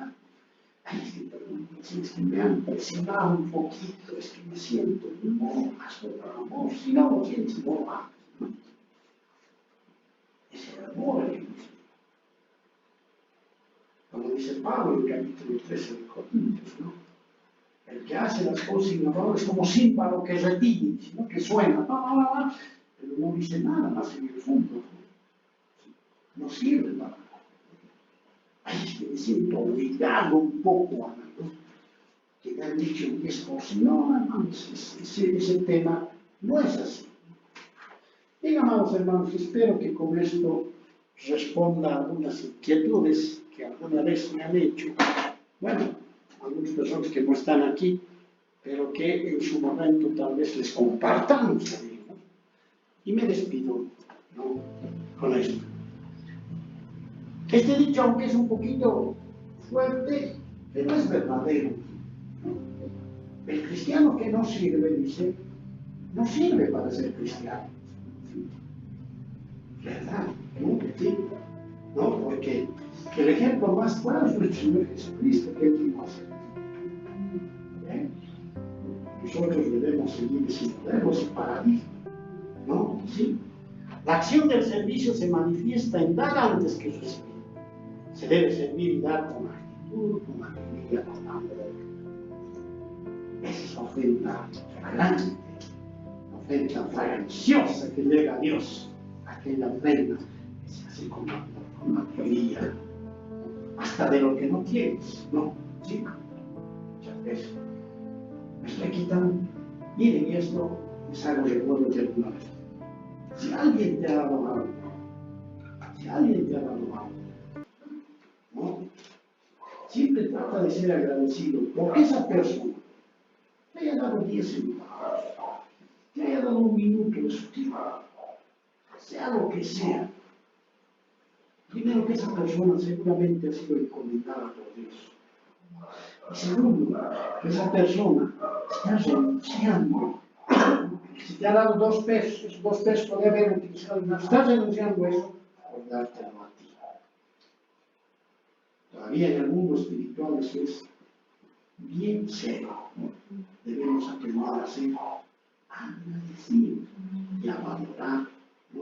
Es que me han presionado un poquito, es que me siento más por amor, si no lo sientes, no lo hagas. Es el amor que nos da. Como dice Pablo en el capítulo 13 de Corintios, ¿no? El que hace las cosas sin amor es como címbalo que retiñe, ¿no? Que suena, pero no dice nada más en el fondo. No sirve para nada. Es que me siento obligado un poco a algo que me han dicho mi esposo. No, hermanos, ese tema no es así. Bien, amados hermanos, espero que con esto responda a algunas inquietudes que alguna vez me han hecho. Bueno, algunas personas que no están aquí, pero que en su momento tal vez les compartamos a ellos, ¿no? Y me despido, ¿no? Con esto. Este dicho, aunque es un poquito fuerte, pero es verdadero. El cristiano que no sirve, dice, no sirve para ser cristiano. ¿Verdad? ¿No? ¿Sí? ¿No? Porque el ejemplo más claro es nuestro Señor Jesucristo, que Él vino a hacer. ¿Eh? Nosotros debemos seguir ese modelo, ese paradigma. ¿No? ¿Sí? La acción del servicio se manifiesta en dar antes que recibir. Se debe servir y dar con actitud, con alegría, con amor. Esa es la ofrenda grande, la ofrenda fraganciosa que llega a Dios. Aquella ofrenda que se hace con alegría, hasta de lo que no tienes, ¿no? Sí, muchas veces. Me estoy quitando. Miren, y esto es algo que recuerdo de alguna vez. Si alguien te ha dado algo, ¿no? Siempre trata de ser agradecido porque esa persona te haya dado 10 segundos, te haya dado un minuto de su tiempo, sea lo que sea. Primero, que esa persona seguramente ha sido encomendada por Dios. Y segundo, que esa persona está renunciando. Si te ha dado 2 pesos, esos 2 pesos podría haber utilizado, no estás renunciando a eso por dártelo a ti. Todavía en el mundo espiritual eso es bien serio. Debemos aprender a ser agradecidos y a valorar, ¿no?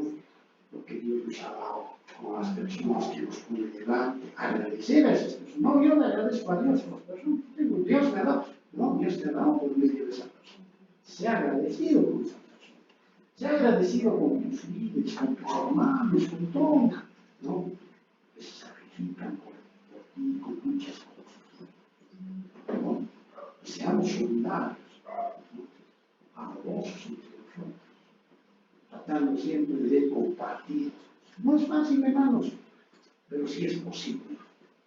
Lo que Dios nos ha dado con las personas que nos ponen delante. Agradecer a esas personas. No, yo le agradezco a Dios a las personas que tengo. Dios me ha dado. No, Dios te ha dado por medio de esa persona. Sea agradecido con esa persona. Sea agradecido con tus líderes, con tus hermanos, con todo, ¿no? Que se sacrifican por ti, con muchas cosas, ¿no? Y seamos solidarios, ¿no? Amorosos entre nosotros, tratando siempre de compartir. No es fácil, hermanos, pero sí es posible,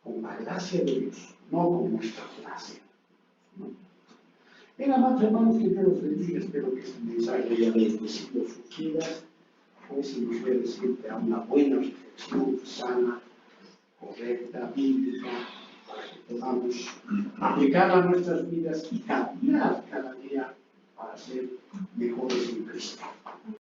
con la gracia de Dios, no con nuestra gracia, ¿no? En amados hermanos, que Dios los bendiga. Espero que este mensaje haya bendecido sus vidas, pues y nos lleve siempre a una buena reflexión sana, correcta, bíblica, para que podamos aplicarla a nuestras vidas y cambiar cada día para ser mejores en Cristo.